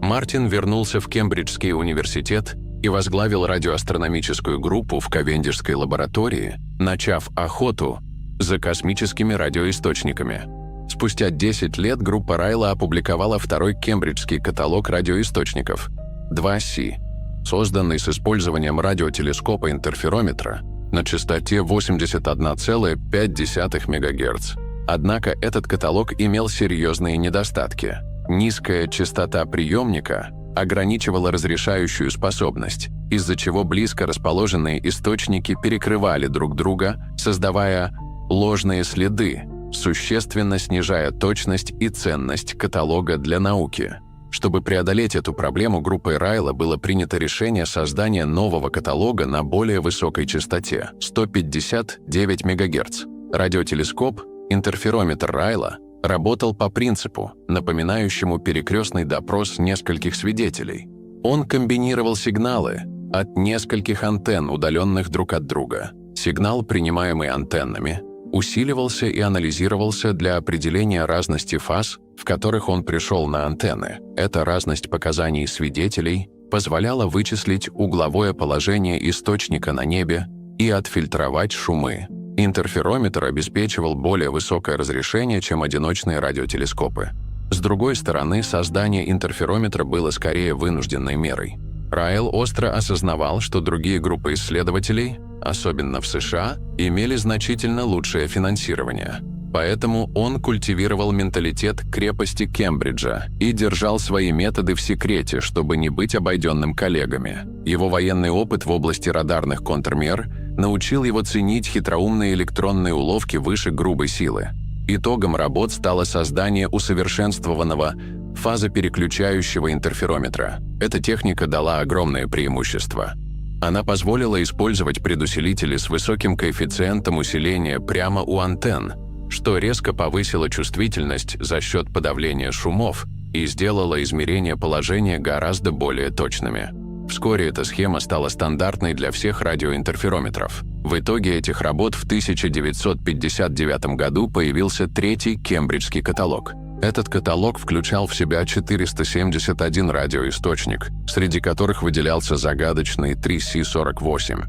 Мартин вернулся в Кембриджский университет и возглавил радиоастрономическую группу в Кавендишской лаборатории, начав охоту за космическими радиоисточниками. Спустя 10 лет группа Райла опубликовала второй кембриджский каталог радиоисточников 2C, созданный с использованием радиотелескопа-интерферометра на частоте 81,5 МГц. Однако этот каталог имел серьезные недостатки. Низкая частота приемника ограничивала разрешающую способность, из-за чего близко расположенные источники перекрывали друг друга, создавая ложные следы, существенно снижая точность и ценность каталога для науки. Чтобы преодолеть эту проблему, группой Райла было принято решение создания нового каталога на более высокой частоте – 159 МГц. Радиотелескоп, интерферометр Райла, работал по принципу, напоминающему перекрестный допрос нескольких свидетелей. Он комбинировал сигналы от нескольких антенн, удаленных друг от друга. Сигнал, принимаемый антеннами, усиливался и анализировался для определения разности фаз, в которых он пришел на антенны. Эта разность показаний свидетелей позволяла вычислить угловое положение источника на небе и отфильтровать шумы. Интерферометр обеспечивал более высокое разрешение, чем одиночные радиотелескопы. С другой стороны, создание интерферометра было скорее вынужденной мерой. Райл остро осознавал, что другие группы исследователей, особенно в США, имели значительно лучшее финансирование. Поэтому он культивировал менталитет крепости Кембриджа и держал свои методы в секрете, чтобы не быть обойденным коллегами. Его военный опыт в области радарных контрмер научил его ценить хитроумные электронные уловки выше грубой силы. Итогом работ стало создание усовершенствованного фазопереключающего интерферометра. Эта техника дала огромное преимущество. Она позволила использовать предусилители с высоким коэффициентом усиления прямо у антенн, что резко повысило чувствительность за счет подавления шумов и сделало измерения положения гораздо более точными. Вскоре эта схема стала стандартной для всех радиоинтерферометров. В итоге этих работ в 1959 году появился третий кембриджский каталог. Этот каталог включал в себя 471 радиоисточник, среди которых выделялся загадочный 3C48.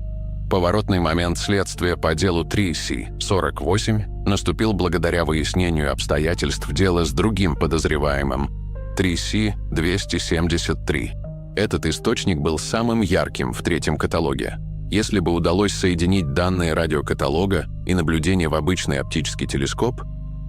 Поворотный момент следствия по делу 3C48 наступил благодаря выяснению обстоятельств дела с другим подозреваемым 3C273. Этот источник был самым ярким в третьем каталоге. Если бы удалось соединить данные радиокаталога и наблюдения в обычный оптический телескоп,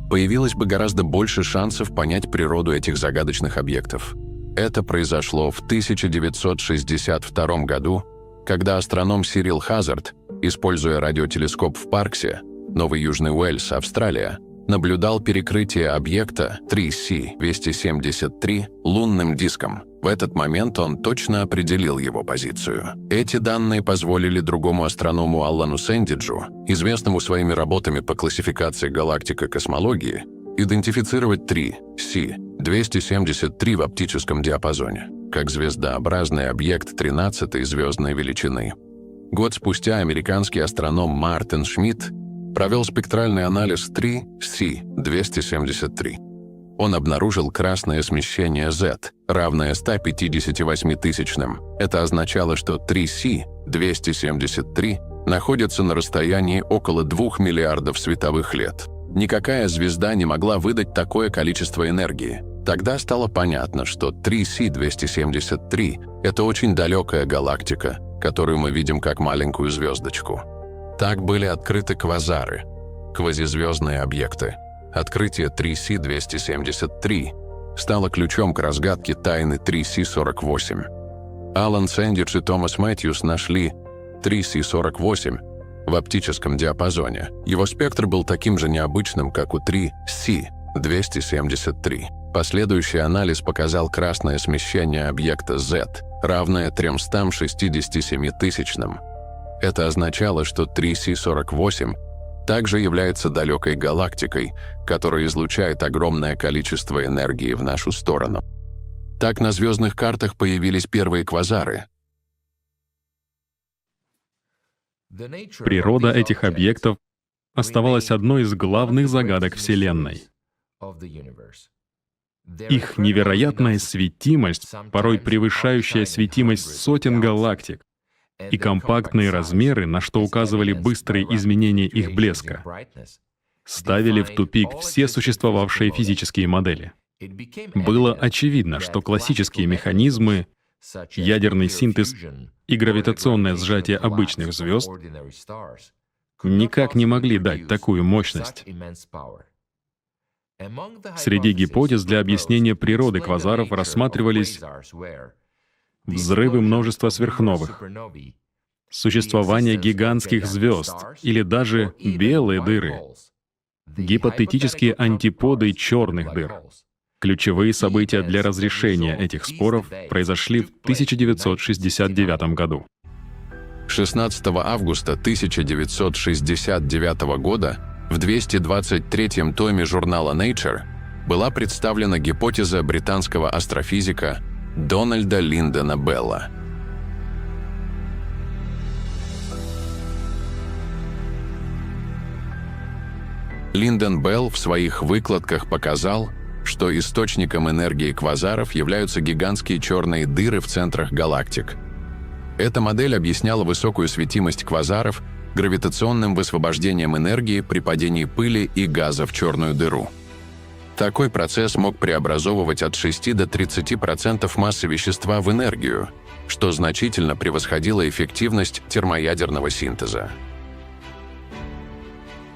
появилось бы гораздо больше шансов понять природу этих загадочных объектов. Это произошло в 1962 году, когда астроном Сирил Хазард, используя радиотелескоп в Парксе, Новый Южный Уэльс, Австралия, наблюдал перекрытие объекта 3C273 лунным диском. В этот момент он точно определил его позицию. Эти данные позволили другому астроному Аллану Сэндиджу, известному своими работами по классификации галактик и космологии, идентифицировать 3C273 в оптическом диапазоне, как звездообразный объект 13-й звездной величины. Год спустя американский астроном Мартин Шмидт провел спектральный анализ 3C273. Он обнаружил красное смещение Z, равное 158 тысячным. Это означало, что 3C273 находится на расстоянии около 2 миллиардов световых лет. Никакая звезда не могла выдать такое количество энергии. Тогда стало понятно, что 3C273 — это очень далекая галактика, которую мы видим как маленькую звездочку. Так были открыты квазары, квазизвездные объекты. Открытие 3C273 стало ключом к разгадке тайны 3C48. Алан Сэндидж и Томас Мэтьюс нашли 3C48 в оптическом диапазоне. Его спектр был таким же необычным, как у 3C273. Последующий анализ показал красное смещение объекта Z, равное 367 тысячным. Это означало, что 3C48 также является далекой галактикой, которая излучает огромное количество энергии в нашу сторону. Так на звездных картах появились первые квазары. Природа этих объектов оставалась одной из главных загадок Вселенной. Их невероятная светимость, порой превышающая светимость сотен галактик, и компактные размеры, на что указывали быстрые изменения их блеска, ставили в тупик все существовавшие физические модели. Было очевидно, что классические механизмы, ядерный синтез и гравитационное сжатие обычных звезд никак не могли дать такую мощность. Среди гипотез для объяснения природы квазаров рассматривались взрывы множества сверхновых, существование гигантских звезд или даже белые дыры, гипотетические антиподы черных дыр. Ключевые события для разрешения этих споров произошли в 1969 году. 16 августа 1969 года в 223-м томе журнала Nature была представлена гипотеза британского астрофизика Дональда Линдона Белла. Линдон Белл в своих выкладках показал, что источником энергии квазаров являются гигантские черные дыры в центрах галактик. Эта модель объясняла высокую светимость квазаров гравитационным высвобождением энергии при падении пыли и газа в черную дыру. Такой процесс мог преобразовывать от 6 до 30% массы вещества в энергию, что значительно превосходило эффективность термоядерного синтеза.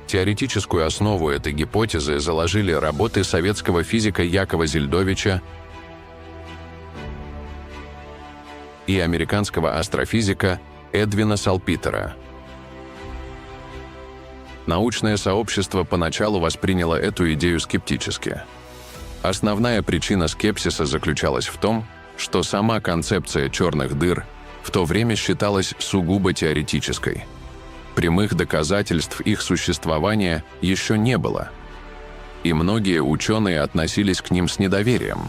Теоретическую основу этой гипотезы заложили работы советского физика Якова Зельдовича и американского астрофизика Эдвина Салпитера. Научное сообщество поначалу восприняло эту идею скептически. Основная причина скепсиса заключалась в том, что сама концепция черных дыр в то время считалась сугубо теоретической. Прямых доказательств их существования еще не было, и многие ученые относились к ним с недоверием.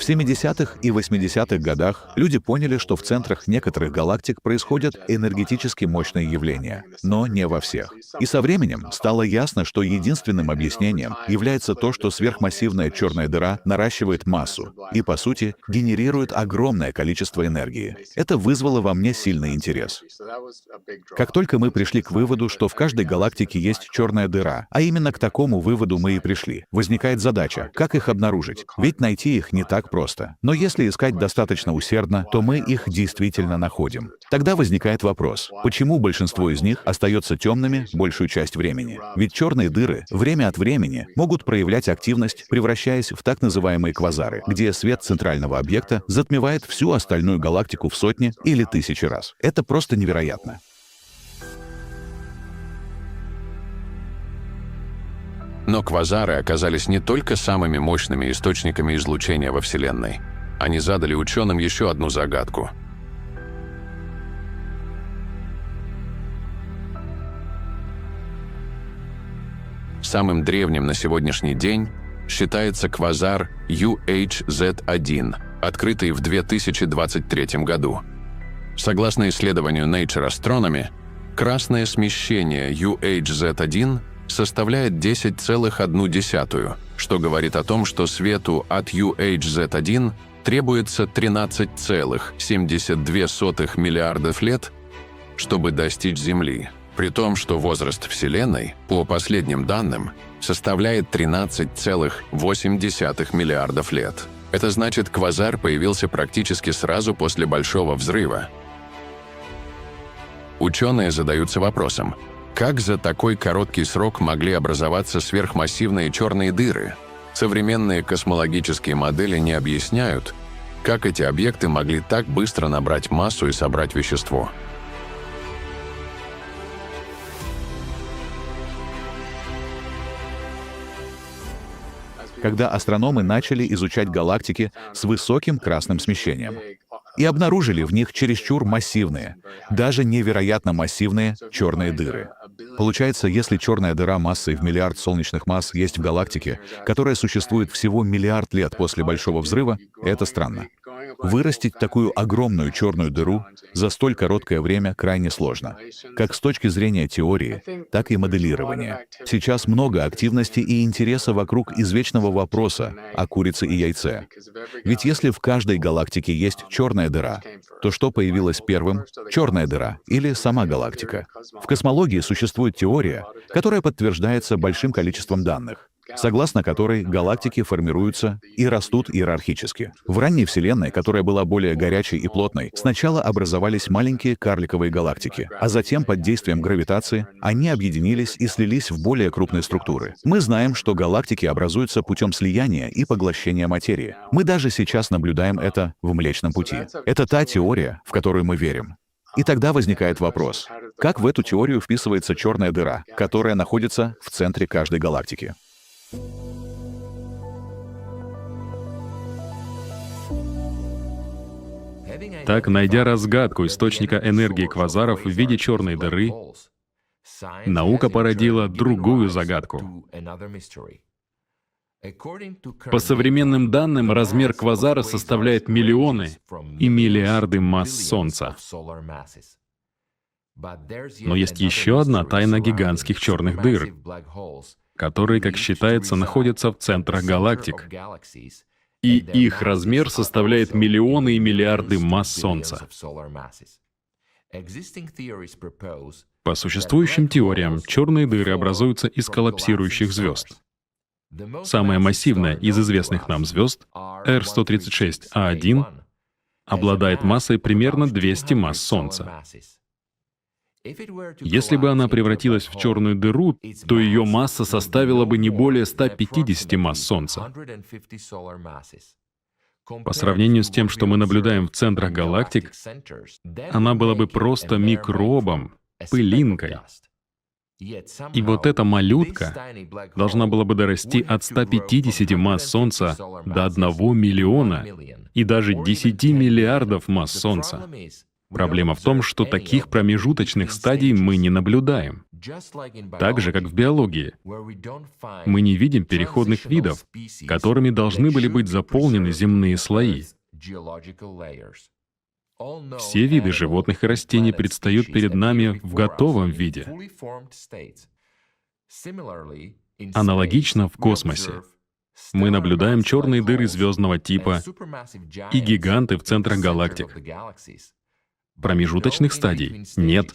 В 70-х и 80-х годах люди поняли, что в центрах некоторых галактик происходят энергетически мощные явления, но не во всех. И со временем стало ясно, что единственным объяснением является то, что сверхмассивная черная дыра наращивает массу и, по сути, генерирует огромное количество энергии. Это вызвало во мне сильный интерес. Как только мы пришли к выводу, что в каждой галактике есть черная дыра, а именно к такому выводу мы и пришли, возникает задача, как их обнаружить, ведь найти их не так просто. Но если искать достаточно усердно, то мы их действительно находим. Тогда возникает вопрос, почему большинство из них остается темными большую часть времени? Ведь черные дыры время от времени могут проявлять активность, превращаясь в так называемые квазары, где свет центрального объекта затмевает всю остальную галактику в сотни или тысячи раз. Это просто невероятно. Но квазары оказались не только самыми мощными источниками излучения во Вселенной. Они задали ученым еще одну загадку. Самым древним на сегодняшний день считается квазар UHZ-1, открытый в 2023 году. Согласно исследованию Nature Astronomy, красное смещение UHZ-1 составляет 10,1, что говорит о том, что свету от UHZ-1 требуется 13,72 миллиардов лет, чтобы достичь Земли, при том, что возраст Вселенной, по последним данным, составляет 13,8 миллиардов лет. Это значит, квазар появился практически сразу после Большого взрыва. Ученые задаются вопросом, как за такой короткий срок могли образоваться сверхмассивные черные дыры? Современные космологические модели не объясняют, как эти объекты могли так быстро набрать массу и собрать вещество. Когда астрономы начали изучать галактики с высоким красным смещением. и обнаружили в них чересчур массивные, даже невероятно массивные черные дыры. Получается, если черная дыра массой в миллиард солнечных масс есть в галактике, которая существует всего миллиард лет после Большого взрыва, это странно. Вырастить такую огромную черную дыру за столь короткое время крайне сложно, как с точки зрения теории, так и моделирования. Сейчас много активности и интереса вокруг извечного вопроса о курице и яйце. Ведь если в каждой галактике есть черная дыра, то что появилось первым — черная дыра или сама галактика? В космологии существует теория, которая подтверждается большим количеством данных, согласно которой галактики формируются и растут иерархически. В ранней Вселенной, которая была более горячей и плотной, сначала образовались маленькие карликовые галактики, а затем под действием гравитации они объединились и слились в более крупные структуры. Мы знаем, что галактики образуются путем слияния и поглощения материи. Мы даже сейчас наблюдаем это в Млечном Пути. Это та теория, в которую мы верим. И тогда возникает вопрос, как в эту теорию вписывается черная дыра, которая находится в центре каждой галактики? Так, найдя разгадку источника энергии квазаров в виде черной дыры, наука породила другую загадку. По современным данным, размер квазара составляет миллионы и миллиарды масс Солнца. Но есть еще одна тайна гигантских черных дыр, которые, как считается, находятся в центрах галактик, и их размер составляет миллионы и миллиарды масс Солнца. По существующим теориям, черные дыры образуются из коллапсирующих звезд. Самая массивная из известных нам звезд, R136A1, обладает массой примерно 200 масс Солнца. Если бы она превратилась в черную дыру, то ее масса составила бы не более 150 масс Солнца. По сравнению с тем, что мы наблюдаем в центрах галактик, она была бы просто микробом, пылинкой. И вот эта малютка должна была бы дорасти от 150 масс Солнца до 1 миллиона и даже 10 миллиардов масс Солнца. Проблема в том, что таких промежуточных стадий мы не наблюдаем. Так же, как в биологии. Мы не видим переходных видов, которыми должны были быть заполнены земные слои. Все виды животных и растений предстают перед нами в готовом виде. Аналогично в космосе. Мы наблюдаем черные дыры звездного типа и гиганты в центрах галактик. Промежуточных стадий нет.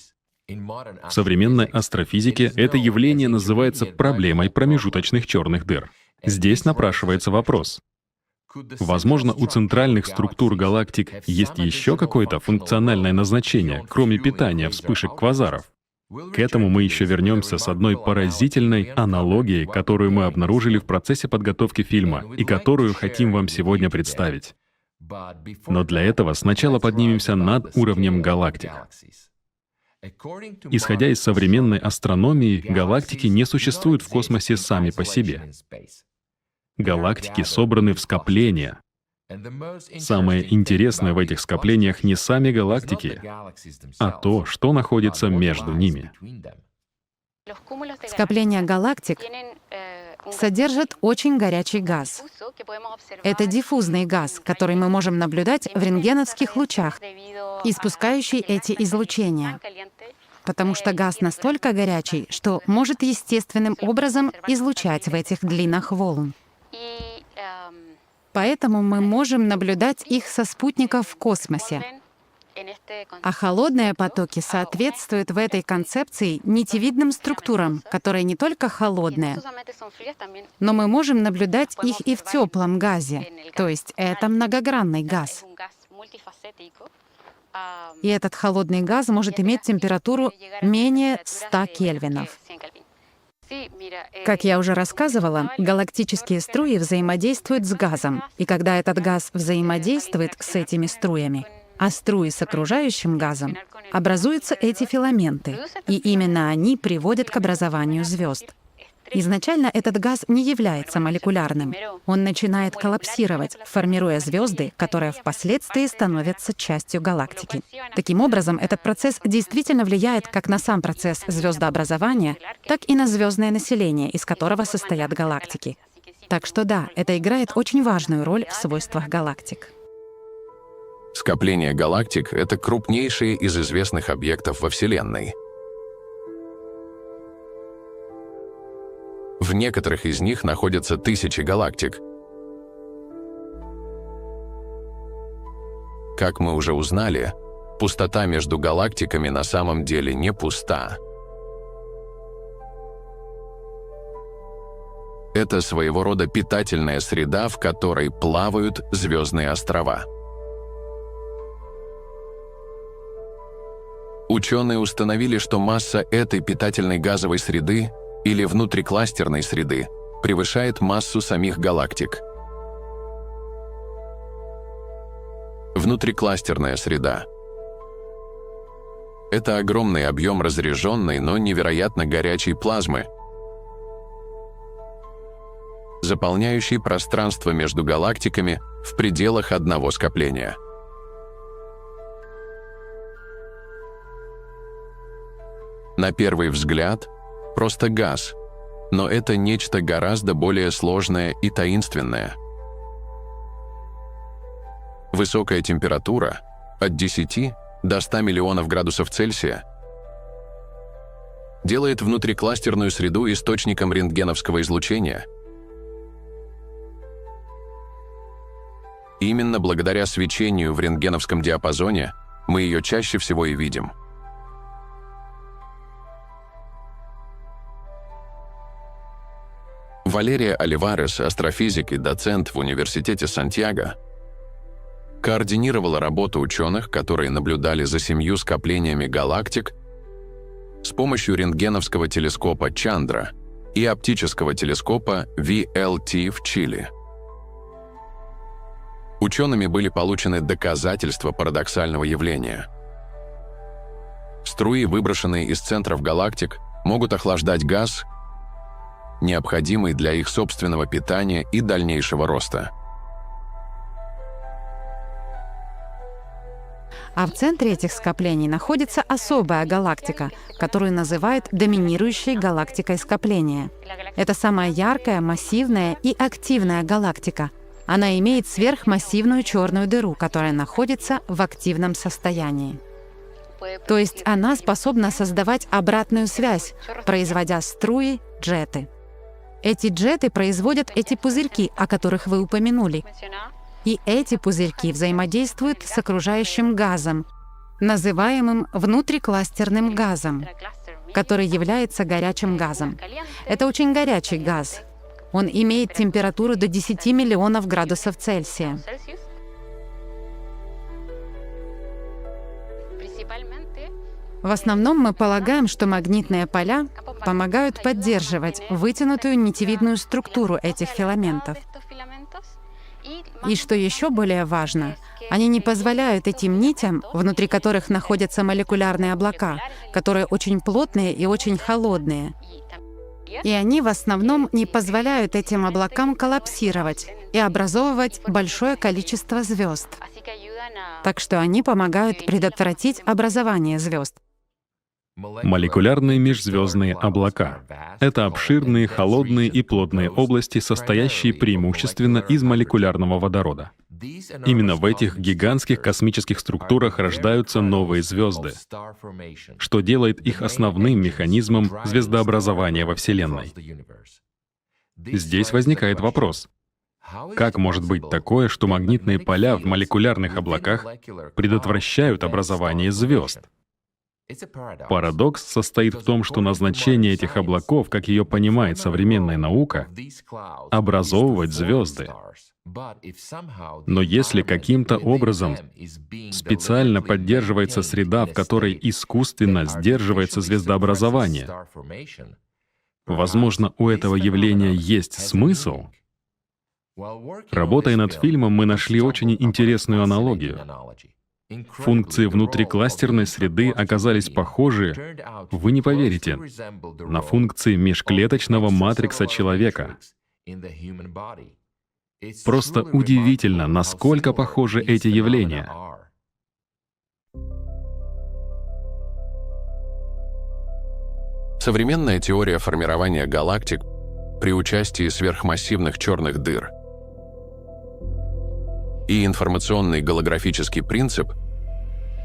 В современной астрофизике это явление называется проблемой промежуточных черных дыр. Здесь напрашивается вопрос. Возможно, у центральных структур галактик есть еще какое-то функциональное назначение, кроме питания вспышек квазаров? К этому мы еще вернемся с одной поразительной аналогией, которую мы обнаружили в процессе подготовки фильма и которую хотим вам сегодня представить. Но для этого сначала поднимемся над уровнем галактик. Исходя из современной астрономии, галактики не существуют в космосе сами по себе. Галактики собраны в скопления. Самое интересное в этих скоплениях не сами галактики, а то, что находится между ними. Скопления галактик содержат очень горячий газ. Это диффузный газ, который мы можем наблюдать в рентгеновских лучах, испускающий эти излучения. Потому что газ настолько горячий, что может естественным образом излучать в этих длинах волн. Поэтому мы можем наблюдать их со спутников в космосе. А холодные потоки соответствуют в этой концепции нитевидным структурам, которые не только холодные, но мы можем наблюдать их и в теплом газе, то есть это многогранный газ. И этот холодный газ может иметь температуру менее 100 кельвинов. Как я уже рассказывала, галактические струи взаимодействуют с газом, и когда этот газ взаимодействует с этими струями, а струи с окружающим газом, образуются эти филаменты, и именно они приводят к образованию звезд. Изначально этот газ не является молекулярным. Он начинает коллапсировать, формируя звезды, которые впоследствии становятся частью галактики. Таким образом, этот процесс действительно влияет как на сам процесс звездообразования, так и на звездное население, из которого состоят галактики. Так что да, это играет очень важную роль в свойствах галактик. Скопление галактик — это крупнейшие из известных объектов во Вселенной. В некоторых из них находятся тысячи галактик. Как мы уже узнали, пустота между галактиками на самом деле не пуста. Это своего рода питательная среда, в которой плавают звездные острова. Ученые установили, что масса этой питательной газовой среды или внутрикластерной среды превышает массу самих галактик. Внутрикластерная среда — это огромный объем разряженной, но невероятно горячей плазмы, заполняющий пространство между галактиками в пределах одного скопления. На первый взгляд, просто газ, но это нечто гораздо более сложное и таинственное. Высокая температура от 10 до 100 миллионов градусов Цельсия делает внутрикластерную среду источником рентгеновского излучения. Именно благодаря свечению в рентгеновском диапазоне мы ее чаще всего и видим. Валерия Оливарес, астрофизик и доцент в Университете Сантьяго, координировала работу ученых, которые наблюдали за 7 скоплениями галактик с помощью рентгеновского телескопа Чандра и оптического телескопа VLT в Чили. Учеными были получены доказательства парадоксального явления. Струи, выброшенные из центров галактик, могут охлаждать газ, необходимый для их собственного питания и дальнейшего роста. А в центре этих скоплений находится особая галактика, которую называют доминирующей галактикой скопления. Это самая яркая, массивная и активная галактика. Она имеет сверхмассивную черную дыру, которая находится в активном состоянии. То есть она способна создавать обратную связь, производя струи, джеты. Эти джеты производят эти пузырьки, о которых вы упомянули. И эти пузырьки взаимодействуют с окружающим газом, называемым внутрикластерным газом, который является горячим газом. Это очень горячий газ. Он имеет температуру до 10 миллионов градусов Цельсия. В основном мы полагаем, что магнитные поля помогают поддерживать вытянутую нитевидную структуру этих филаментов. И что еще более важно, они не позволяют этим нитям, внутри которых находятся молекулярные облака, которые очень плотные и очень холодные. И они в основном не позволяют этим облакам коллапсировать и образовывать большое количество звезд. Так что они помогают предотвратить образование звезд. Молекулярные межзвездные облака — это обширные, холодные и плотные области, состоящие преимущественно из молекулярного водорода. Именно в этих гигантских космических структурах рождаются новые звезды, что делает их основным механизмом звездообразования во Вселенной. Здесь возникает вопрос: как может быть такое, что магнитные поля в молекулярных облаках предотвращают образование звезд? Парадокс состоит в том, что назначение этих облаков, как ее понимает современная наука, — образовывать звезды. Но если каким-то образом специально поддерживается среда, в которой искусственно сдерживается звездообразование, возможно, у этого явления есть смысл? Работая над фильмом, мы нашли очень интересную аналогию. Функции внутрикластерной среды оказались похожи, вы не поверите, на функции межклеточного матрикса человека. Просто удивительно, насколько похожи эти явления. Современная теория формирования галактик при участии сверхмассивных черных дыр и информационный голографический принцип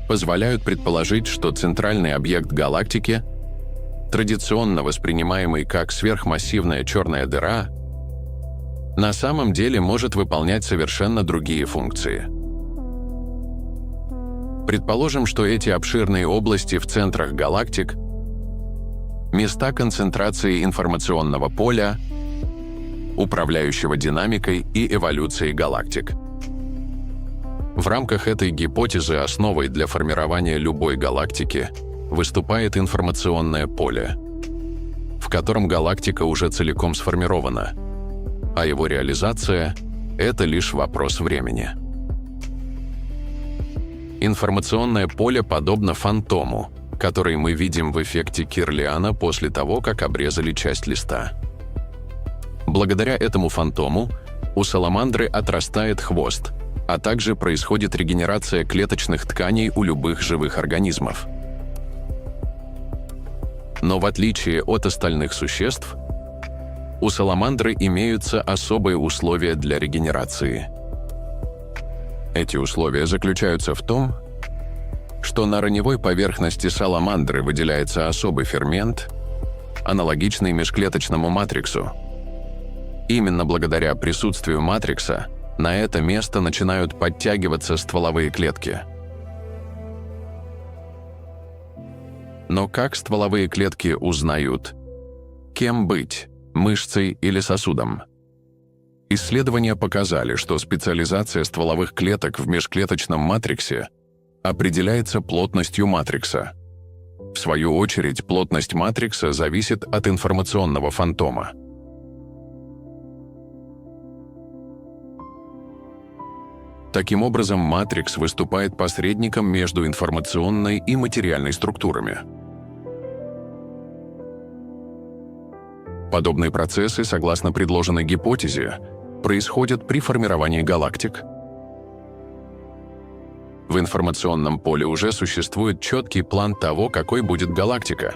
позволяют предположить, что центральный объект галактики, традиционно воспринимаемый как сверхмассивная черная дыра, на самом деле может выполнять совершенно другие функции. Предположим, что эти обширные области в центрах галактик — места концентрации информационного поля, управляющего динамикой и эволюцией галактик. В рамках этой гипотезы основой для формирования любой галактики выступает информационное поле, в котором галактика уже целиком сформирована, а его реализация — это лишь вопрос времени. Информационное поле подобно фантому, который мы видим в эффекте Кирлиана после того, как обрезали часть листа. Благодаря этому фантому у саламандры отрастает хвост, а также происходит регенерация клеточных тканей у любых живых организмов. Но в отличие от остальных существ, у саламандры имеются особые условия для регенерации. Эти условия заключаются в том, что на раневой поверхности саламандры выделяется особый фермент, аналогичный межклеточному матриксу. Именно благодаря присутствию матрикса на это место начинают подтягиваться стволовые клетки. Но как стволовые клетки узнают, кем быть – мышцей или сосудом? Исследования показали, что специализация стволовых клеток в межклеточном матриксе определяется плотностью матрикса. В свою очередь, плотность матрикса зависит от информационного фантома. Таким образом, матрикс выступает посредником между информационной и материальной структурами. Подобные процессы, согласно предложенной гипотезе, происходят при формировании галактик. В информационном поле уже существует четкий план того, какой будет галактика.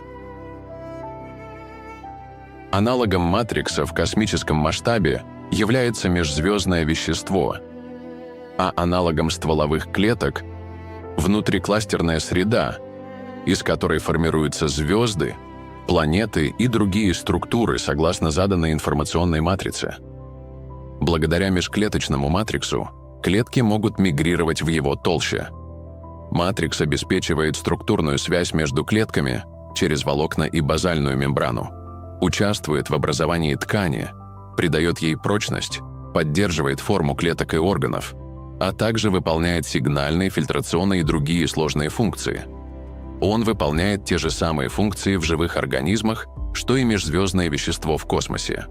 Аналогом матрикса в космическом масштабе является межзвездное вещество, а аналогом стволовых клеток — внутрикластерная среда, из которой формируются звезды, планеты и другие структуры согласно заданной информационной матрице. Благодаря межклеточному матриксу клетки могут мигрировать в его толще. Матрикс обеспечивает структурную связь между клетками через волокна и базальную мембрану, участвует в образовании ткани, придает ей прочность, поддерживает форму клеток и органов, а также выполняет сигнальные, фильтрационные и другие сложные функции. Он выполняет те же самые функции в живых организмах, что и межзвездное вещество в космосе.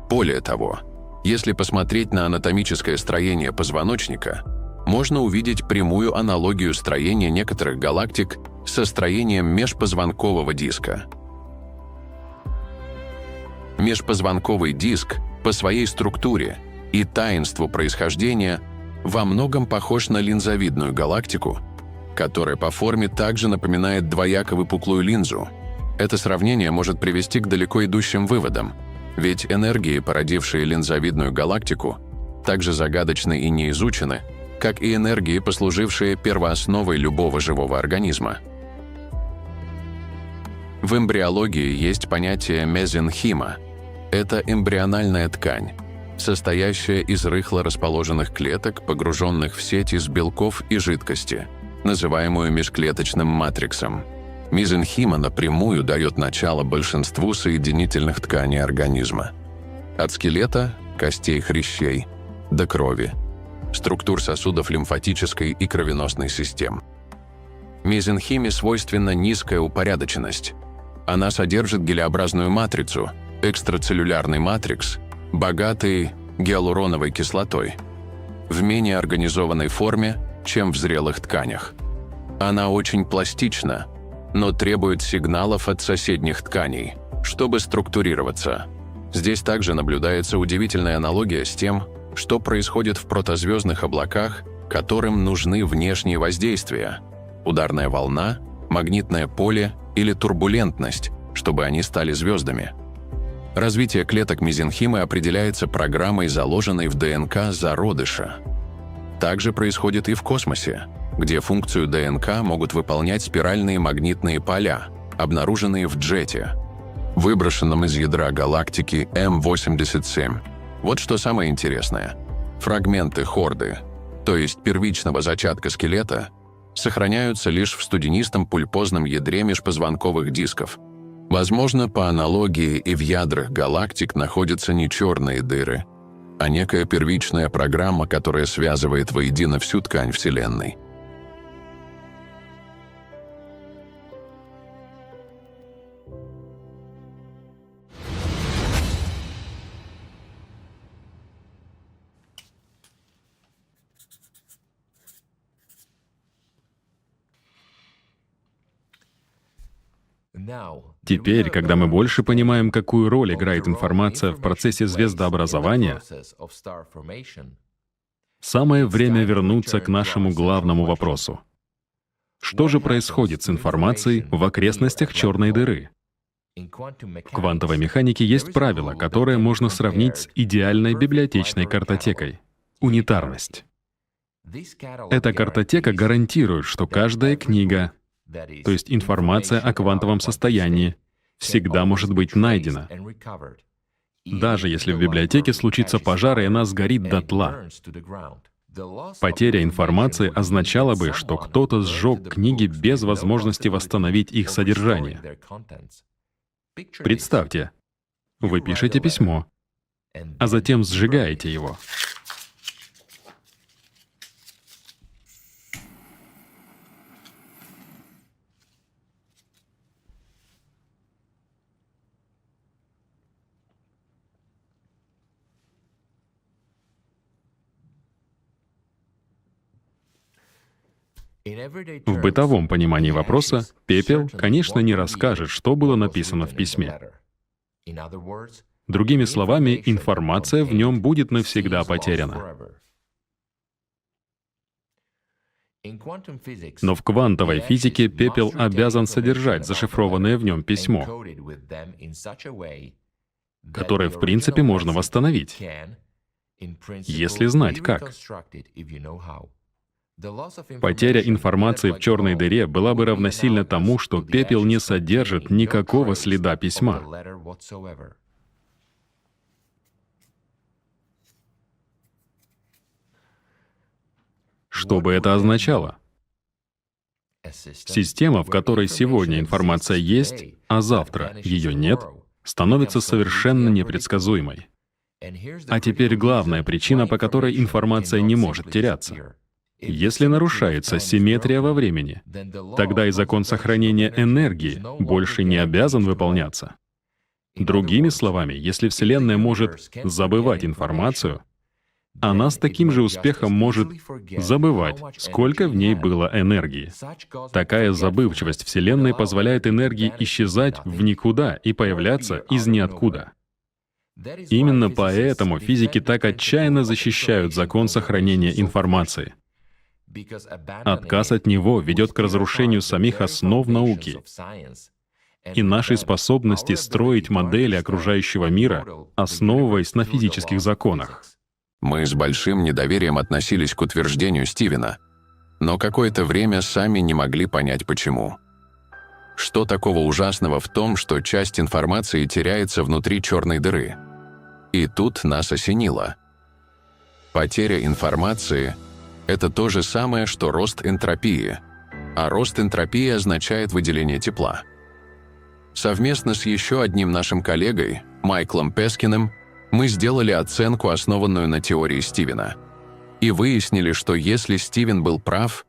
Более того, если посмотреть на анатомическое строение позвоночника, можно увидеть прямую аналогию строения некоторых галактик со строением межпозвонкового диска. Межпозвонковый диск по своей структуре и таинству происхождения во многом похож на линзовидную галактику, которая по форме также напоминает двояко выпуклую линзу. Это сравнение может привести к далеко идущим выводам, ведь энергии, породившие линзовидную галактику, также загадочны и не изучены, как и энергии, послужившие первоосновой любого живого организма. В эмбриологии есть понятие мезенхима. Это эмбриональная ткань, состоящая из рыхло расположенных клеток, погруженных в сеть из белков и жидкости, называемую межклеточным матриксом. Мезенхима напрямую дает начало большинству соединительных тканей организма. От скелета, костей хрящей, до крови, структур сосудов лимфатической и кровеносной систем. Мезенхиме свойственна низкая упорядоченность. Она содержит гелеобразную матрицу, экстрацеллюлярный матрикс, богатый гиалуроновой кислотой. В менее организованной форме чем в зрелых тканях. Она очень пластична, но требует сигналов от соседних тканей, чтобы структурироваться. Здесь также наблюдается удивительная аналогия с тем, что происходит в протозвездных облаках, которым нужны внешние воздействия – ударная волна, магнитное поле или турбулентность, чтобы они стали звездами. Развитие клеток мезенхимы определяется программой, заложенной в ДНК зародыша. Также происходит и в космосе, где функцию ДНК могут выполнять спиральные магнитные поля, обнаруженные в джете, выброшенном из ядра галактики М87. Вот что самое интересное. Фрагменты хорды, то есть первичного зачатка скелета, сохраняются лишь в студенистом пульпозном ядре межпозвонковых дисков. Возможно, по аналогии и в ядрах галактик находятся не черные дыры, а некая первичная программа, которая связывает воедино всю ткань Вселенной. Теперь, когда мы больше понимаем, какую роль играет информация в процессе звездообразования, самое время вернуться к нашему главному вопросу. Что же происходит с информацией в окрестностях черной дыры? В квантовой механике есть правило, которое можно сравнить с идеальной библиотечной картотекой — унитарность. Эта картотека гарантирует, что каждая книга, то есть информация о квантовом состоянии, всегда может быть найдена. Даже если в библиотеке случится пожар, и она сгорит дотла. Потеря информации означала бы, что кто-то сжег книги без возможности восстановить их содержание. Представьте, вы пишете письмо, а затем сжигаете его. В бытовом понимании вопроса пепел, конечно, не расскажет, что было написано в письме. Другими словами, информация в нем будет навсегда потеряна. Но в квантовой физике пепел обязан содержать зашифрованное в нем письмо, которое, в принципе, можно восстановить, если знать как. Потеря информации в черной дыре была бы равносильна тому, что пепел не содержит никакого следа письма. Что бы это означало? Система, в которой сегодня информация есть, а завтра ее нет, становится совершенно непредсказуемой. А теперь главная причина, по которой информация не может теряться. Если нарушается симметрия во времени, тогда и закон сохранения энергии больше не обязан выполняться. Другими словами, если Вселенная может забывать информацию, она с таким же успехом может забывать, сколько в ней было энергии. Такая забывчивость Вселенной позволяет энергии исчезать в никуда и появляться из ниоткуда. Именно поэтому физики так отчаянно защищают закон сохранения информации. Отказ от него ведет к разрушению самих основ науки и нашей способности строить модели окружающего мира, основываясь на физических законах. Мы с большим недоверием относились к утверждению Стивена, но какое-то время сами не могли понять, почему. Что такого ужасного в том, что часть информации теряется внутри черной дыры? И тут нас осенило. Потеря информации — это то же самое, что рост энтропии, а рост энтропии означает выделение тепла. Совместно с еще одним нашим коллегой, Майклом Пескиным, мы сделали оценку, основанную на теории Стивена, и выяснили, что если Стивен был прав,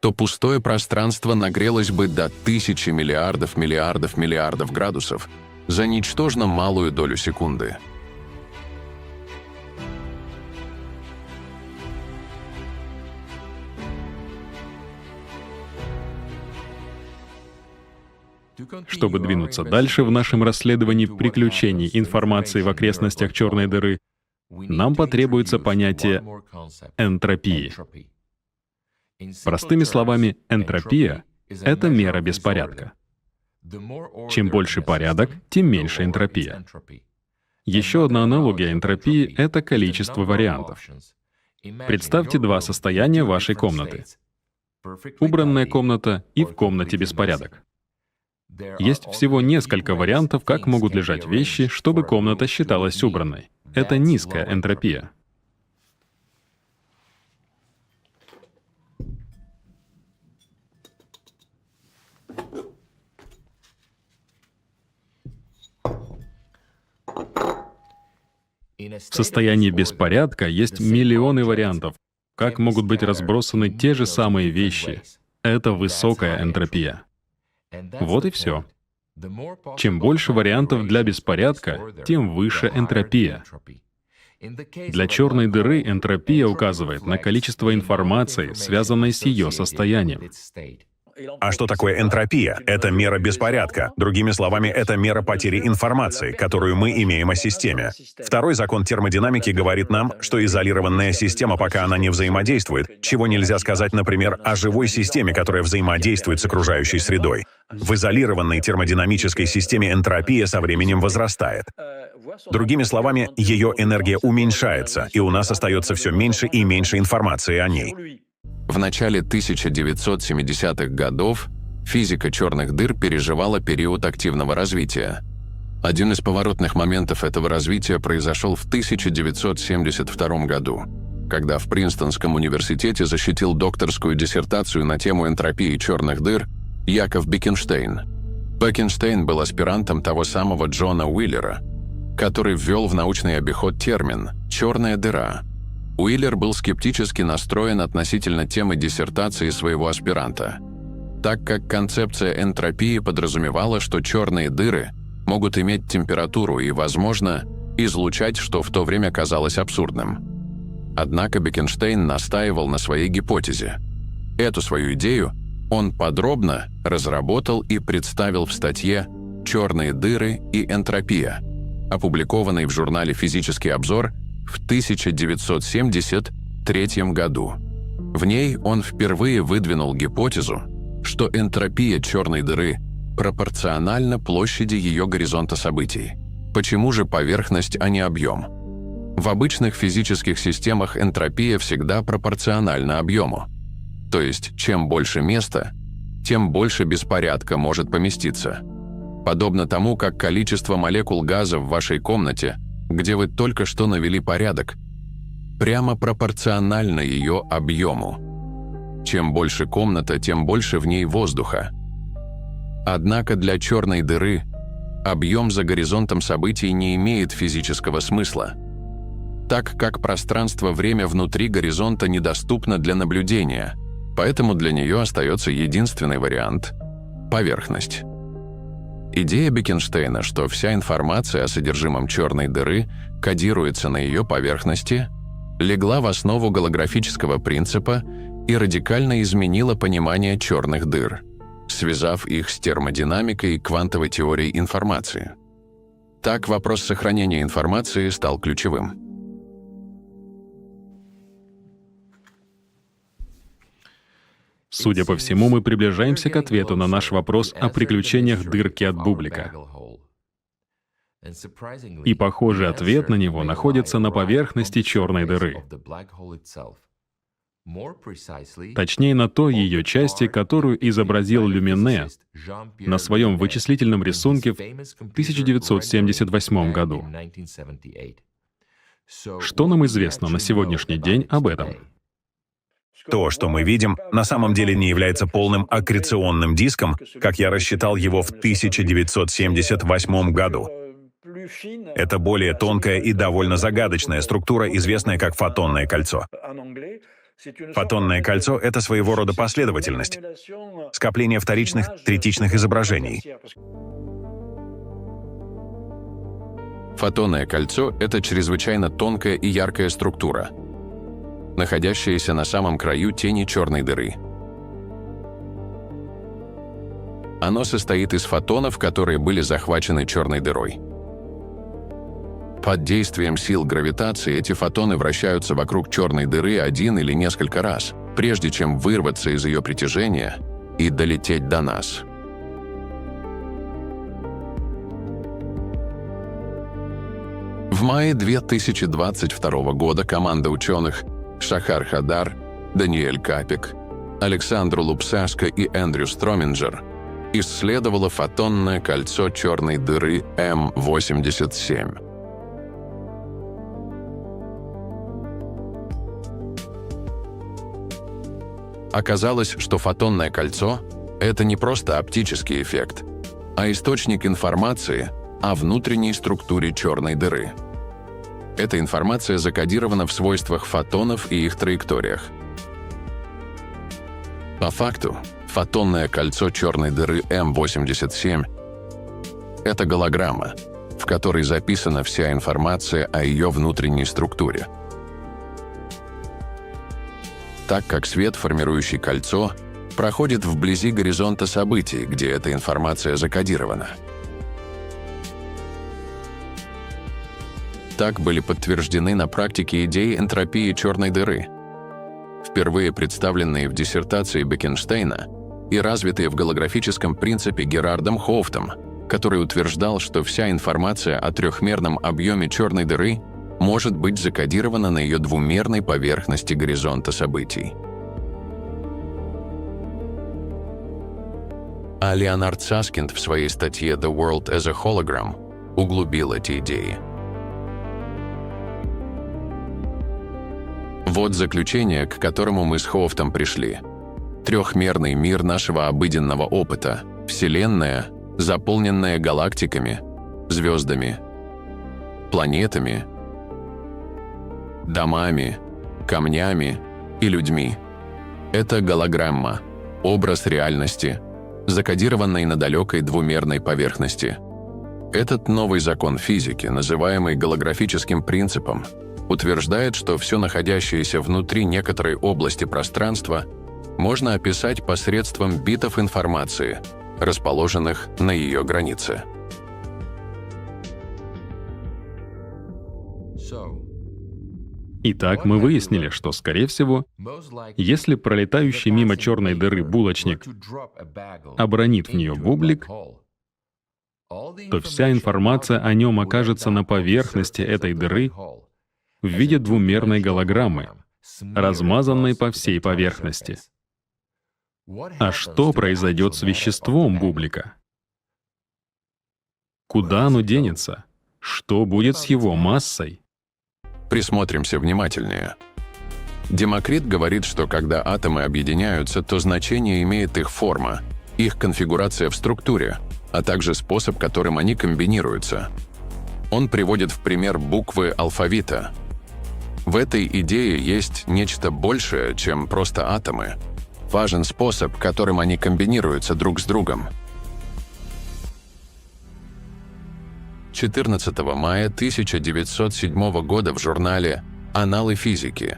то пустое пространство нагрелось бы до 1000 миллиардов градусов за ничтожно малую долю секунды. Чтобы двинуться дальше в нашем расследовании приключений информации в окрестностях черной дыры, нам потребуется понятие энтропии. Простыми словами, энтропия — это мера беспорядка. Чем больше порядок, тем меньше энтропия. Еще одна аналогия энтропии — это количество вариантов. Представьте два состояния вашей комнаты. Убранная комната и в комнате беспорядок. Есть всего несколько вариантов, как могут лежать вещи, чтобы комната считалась убранной. Это низкая энтропия. В состоянии беспорядка есть миллионы вариантов, как могут быть разбросаны те же самые вещи. Это высокая энтропия. Вот и все. Чем больше вариантов для беспорядка, тем выше энтропия. Для черной дыры энтропия указывает на количество информации, связанной с ее состоянием. А что такое энтропия? Это мера беспорядка. Другими словами, это мера потери информации, которую мы имеем о системе. Второй закон термодинамики говорит нам, что изолированная система, пока она не взаимодействует, чего нельзя сказать, например, о живой системе, которая взаимодействует с окружающей средой. В изолированной термодинамической системе энтропия со временем возрастает. Другими словами, ее энергия уменьшается, и у нас остается все меньше и меньше информации о ней. В начале 1970-х годов физика черных дыр переживала период активного развития. Один из поворотных моментов этого развития произошел в 1972 году, когда в Принстонском университете защитил докторскую диссертацию на тему энтропии черных дыр Яков Бекенштейн. Бекенштейн был аспирантом того самого Джона Уиллера, который ввел в научный обиход термин «черная дыра». Уиллер был скептически настроен относительно темы диссертации своего аспиранта, так как концепция энтропии подразумевала, что черные дыры могут иметь температуру и, возможно, излучать, что в то время казалось абсурдным. Однако Бекенштейн настаивал на своей гипотезе. Эту свою идею он подробно разработал и представил в статье «Черные дыры и энтропия», опубликованной в журнале «Физический обзор» в 1973 году. В ней он впервые выдвинул гипотезу, что энтропия черной дыры пропорциональна площади ее горизонта событий. Почему же поверхность, а не объем? В обычных физических системах энтропия всегда пропорциональна объему. То есть, чем больше места, тем больше беспорядка может поместиться. Подобно тому, как количество молекул газа в вашей комнате, где вы только что навели порядок, прямо пропорционально ее объему. Чем больше комната, тем больше в ней воздуха. Однако для черной дыры объем за горизонтом событий не имеет физического смысла, так как пространство-время внутри горизонта недоступно для наблюдения, поэтому для нее остается единственный вариант — поверхность. Идея Бекенштейна, что вся информация о содержимом черной дыры кодируется на ее поверхности, легла в основу голографического принципа и радикально изменила понимание черных дыр, связав их с термодинамикой и квантовой теорией информации. Так вопрос сохранения информации стал ключевым. Судя по всему, мы приближаемся к ответу на наш вопрос о приключениях дырки от бублика. И похожий ответ на него находится на поверхности черной дыры. Точнее, на той ее части, которую изобразил Люмине на своем вычислительном рисунке в 1978 году. Что нам известно на сегодняшний день об этом? То, что мы видим, на самом деле не является полным аккреционным диском, как я рассчитал его в 1978 году. Это более тонкая и довольно загадочная структура, известная как фотонное кольцо. Фотонное кольцо — это своего рода последовательность, скопление вторичных, третичных изображений. Фотонное кольцо — это чрезвычайно тонкая и яркая структура, находящаяся на самом краю тени черной дыры. Оно состоит из фотонов, которые были захвачены черной дырой. Под действием сил гравитации эти фотоны вращаются вокруг черной дыры один или несколько раз, прежде чем вырваться из ее притяжения и долететь до нас. В мае 2022 года команда ученых Шахар Хадар, Даниэль Капик, Александр Лупсашко и Эндрю Строминджер исследовала фотонное кольцо черной дыры М87. Оказалось, что фотонное кольцо — это не просто оптический эффект, а источник информации о внутренней структуре черной дыры. Эта информация закодирована в свойствах фотонов и их траекториях. По факту, фотонное кольцо черной дыры М87 — это голограмма, в которой записана вся информация о ее внутренней структуре. Так как свет, формирующий кольцо, проходит вблизи горизонта событий, где эта информация закодирована. Так были подтверждены на практике идеи энтропии черной дыры, впервые представленные в диссертации Бекенштейна и развитые в голографическом принципе Герардом Хофтом, который утверждал, что вся информация о трехмерном объеме черной дыры может быть закодирована на ее двумерной поверхности горизонта событий. А Леонард Саскинд в своей статье «The World as a Hologram» углубил эти идеи. Вот заключение, к которому мы с Хофтом пришли. Трехмерный мир нашего обыденного опыта, Вселенная, заполненная галактиками, звездами, планетами, домами, камнями и людьми. Это голограмма, образ реальности, закодированный на далекой двумерной поверхности. Этот новый закон физики, называемый голографическим принципом, утверждает, что все находящееся внутри некоторой области пространства можно описать посредством битов информации, расположенных на ее границе. Итак, мы выяснили, что, скорее всего, если пролетающий мимо черной дыры булочник обронит в нее бублик, то вся информация о нем окажется на поверхности этой дыры в виде двумерной голограммы, размазанной по всей поверхности. А что произойдет с веществом бублика? Куда оно денется? Что будет с его массой? Присмотримся внимательнее. Демокрит говорит, что когда атомы объединяются, то значение имеет их форма, их конфигурация в структуре, а также способ, которым они комбинируются. Он приводит в пример буквы алфавита. В этой идее есть нечто большее, чем просто атомы. Важен способ, которым они комбинируются друг с другом. 14 мая 1907 года в журнале «Аналы физики»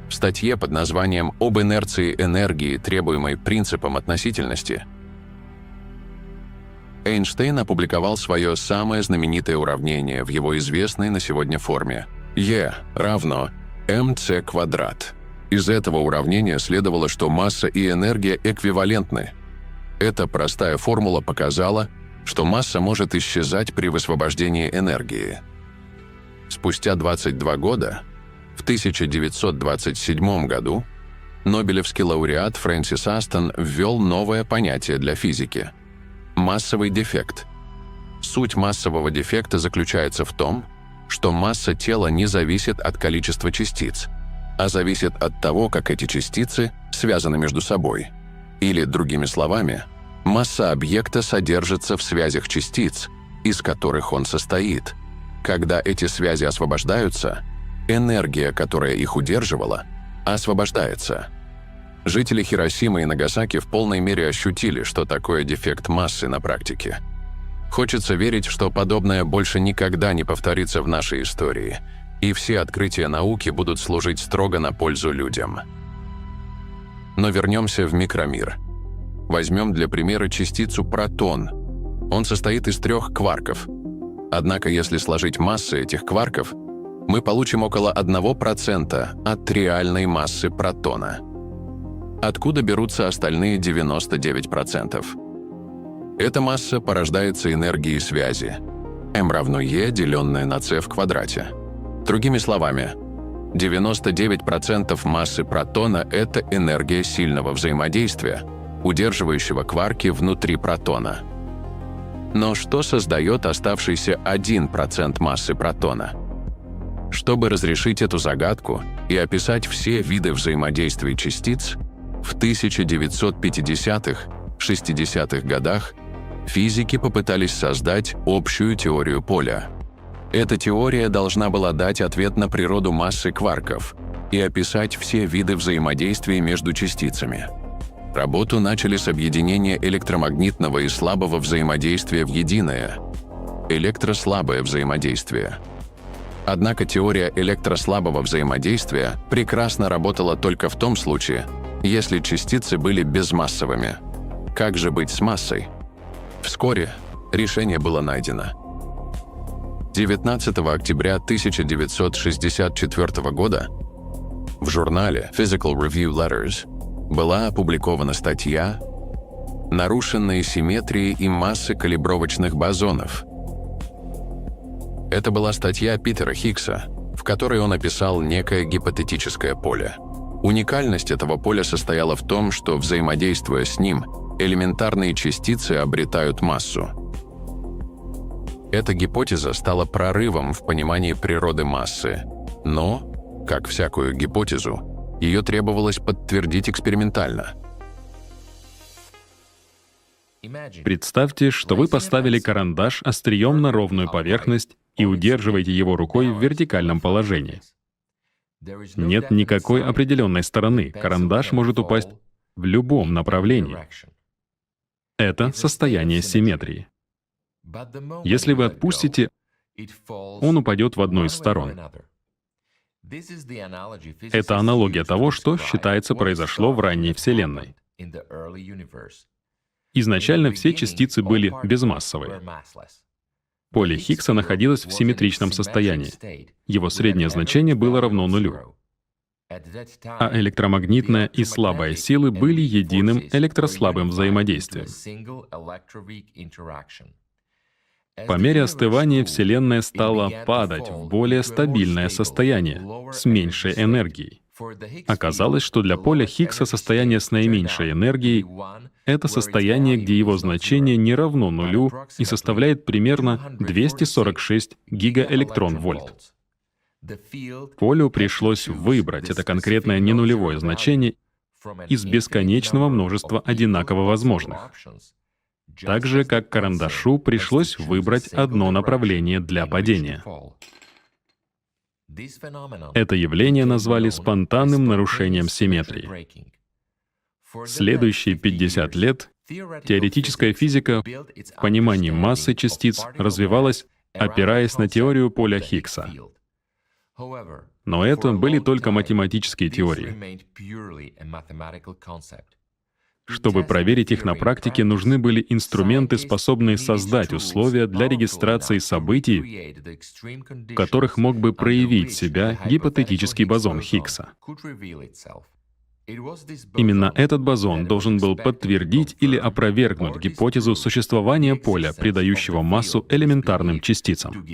в статье под названием «Об инерции энергии, требуемой принципом относительности» Эйнштейн опубликовал свое самое знаменитое уравнение в его известной на сегодня форме E равно mc квадрат. Из этого уравнения следовало, что масса и энергия эквивалентны. Эта простая формула показала, что масса может исчезать при высвобождении энергии. Спустя 22 года, в 1927 году, нобелевский лауреат Фрэнсис Астон ввел новое понятие для физики – массовый дефект. Суть массового дефекта заключается в том, что масса тела не зависит от количества частиц, а зависит от того, как эти частицы связаны между собой. Или, другими словами, масса объекта содержится в связях частиц, из которых он состоит. Когда эти связи освобождаются, энергия, которая их удерживала, освобождается. Жители Хиросимы и Нагасаки в полной мере ощутили, что такое дефект массы на практике. Хочется верить, что подобное больше никогда не повторится в нашей истории, и все открытия науки будут служить строго на пользу людям. Но вернемся в микромир. Возьмем для примера частицу протон. Он состоит из 3 кварков. Однако, если сложить массы этих кварков, мы получим около 1% от реальной массы протона. Откуда берутся остальные 99%? Эта масса порождается энергией связи. m равно e, деленное на c в квадрате. Другими словами, 99% массы протона — это энергия сильного взаимодействия, удерживающего кварки внутри протона. Но что создает оставшийся 1% массы протона? Чтобы разрешить эту загадку и описать все виды взаимодействия частиц, в 1950-60-х годах физики попытались создать общую теорию поля. Эта теория должна была дать ответ на природу массы кварков и описать все виды взаимодействия между частицами. Работу начали с объединения электромагнитного и слабого взаимодействия в единое – электрослабое взаимодействие. Однако теория электрослабого взаимодействия прекрасно работала только в том случае, если частицы были безмассовыми. Как же быть с массой? Вскоре решение было найдено. 19 октября 1964 года в журнале Physical Review Letters была опубликована статья «Нарушенные симметрии и массы калибровочных бозонов». Это была статья Питера Хиггса, в которой он описал некое гипотетическое поле. Уникальность этого поля состояла в том, что, взаимодействуя с ним, элементарные частицы обретают массу. Эта гипотеза стала прорывом в понимании природы массы, но, как всякую гипотезу, ее требовалось подтвердить экспериментально. Представьте, что вы поставили карандаш острием на ровную поверхность и удерживаете его рукой в вертикальном положении. Нет никакой определенной стороны. Карандаш может упасть в любом направлении. Это состояние симметрии. Если вы отпустите, он упадет в одну из сторон. Это аналогия того, что, считается, произошло в ранней Вселенной. Изначально все частицы были безмассовые. Поле Хиггса находилось в симметричном состоянии. Его среднее значение было равно нулю. А электромагнитная и слабая силы были единым электрослабым взаимодействием. По мере остывания Вселенная стала падать в более стабильное состояние с меньшей энергией. Оказалось, что для поля Хиггса состояние с наименьшей энергией — это состояние, где его значение не равно нулю и составляет примерно 246 гигаэлектрон-вольт. Полю пришлось выбрать это конкретное ненулевое значение из бесконечного множества одинаково возможных. Так же, как карандашу пришлось выбрать одно направление для падения. Это явление назвали спонтанным нарушением симметрии. Следующие 50 лет теоретическая физика в понимании массы частиц развивалась, опираясь на теорию поля Хиггса. Но это были только математические теории. Чтобы проверить их на практике, нужны были инструменты, способные создать условия для регистрации событий, в которых мог бы проявить себя гипотетический бозон Хиггса. Именно этот бозон должен был подтвердить или опровергнуть гипотезу существования поля, придающего массу элементарным частицам.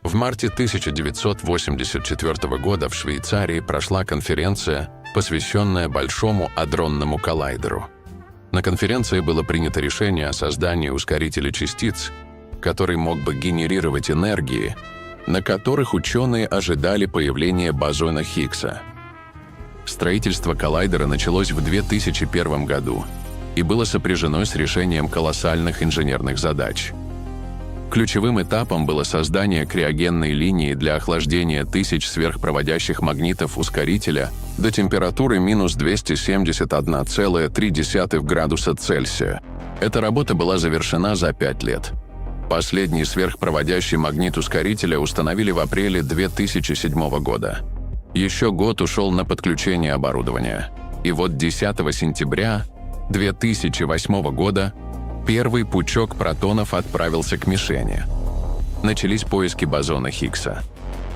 В марте 1984 года в Швейцарии прошла конференция, посвященная Большому адронному коллайдеру. На конференции было принято решение о создании ускорителя частиц, который мог бы генерировать энергии, на которых ученые ожидали появления бозона Хиггса. Строительство коллайдера началось в 2001 году и было сопряжено с решением колоссальных инженерных задач. Ключевым этапом было создание криогенной линии для охлаждения 1000 сверхпроводящих магнитов ускорителя до температуры минус 271,3 градуса Цельсия. Эта работа была завершена за 5 лет. Последний сверхпроводящий магнит ускорителя установили в апреле 2007 года. Еще год ушел на подключение оборудования. И вот 10 сентября 2008 года первый пучок протонов отправился к мишени. Начались поиски бозона Хиггса.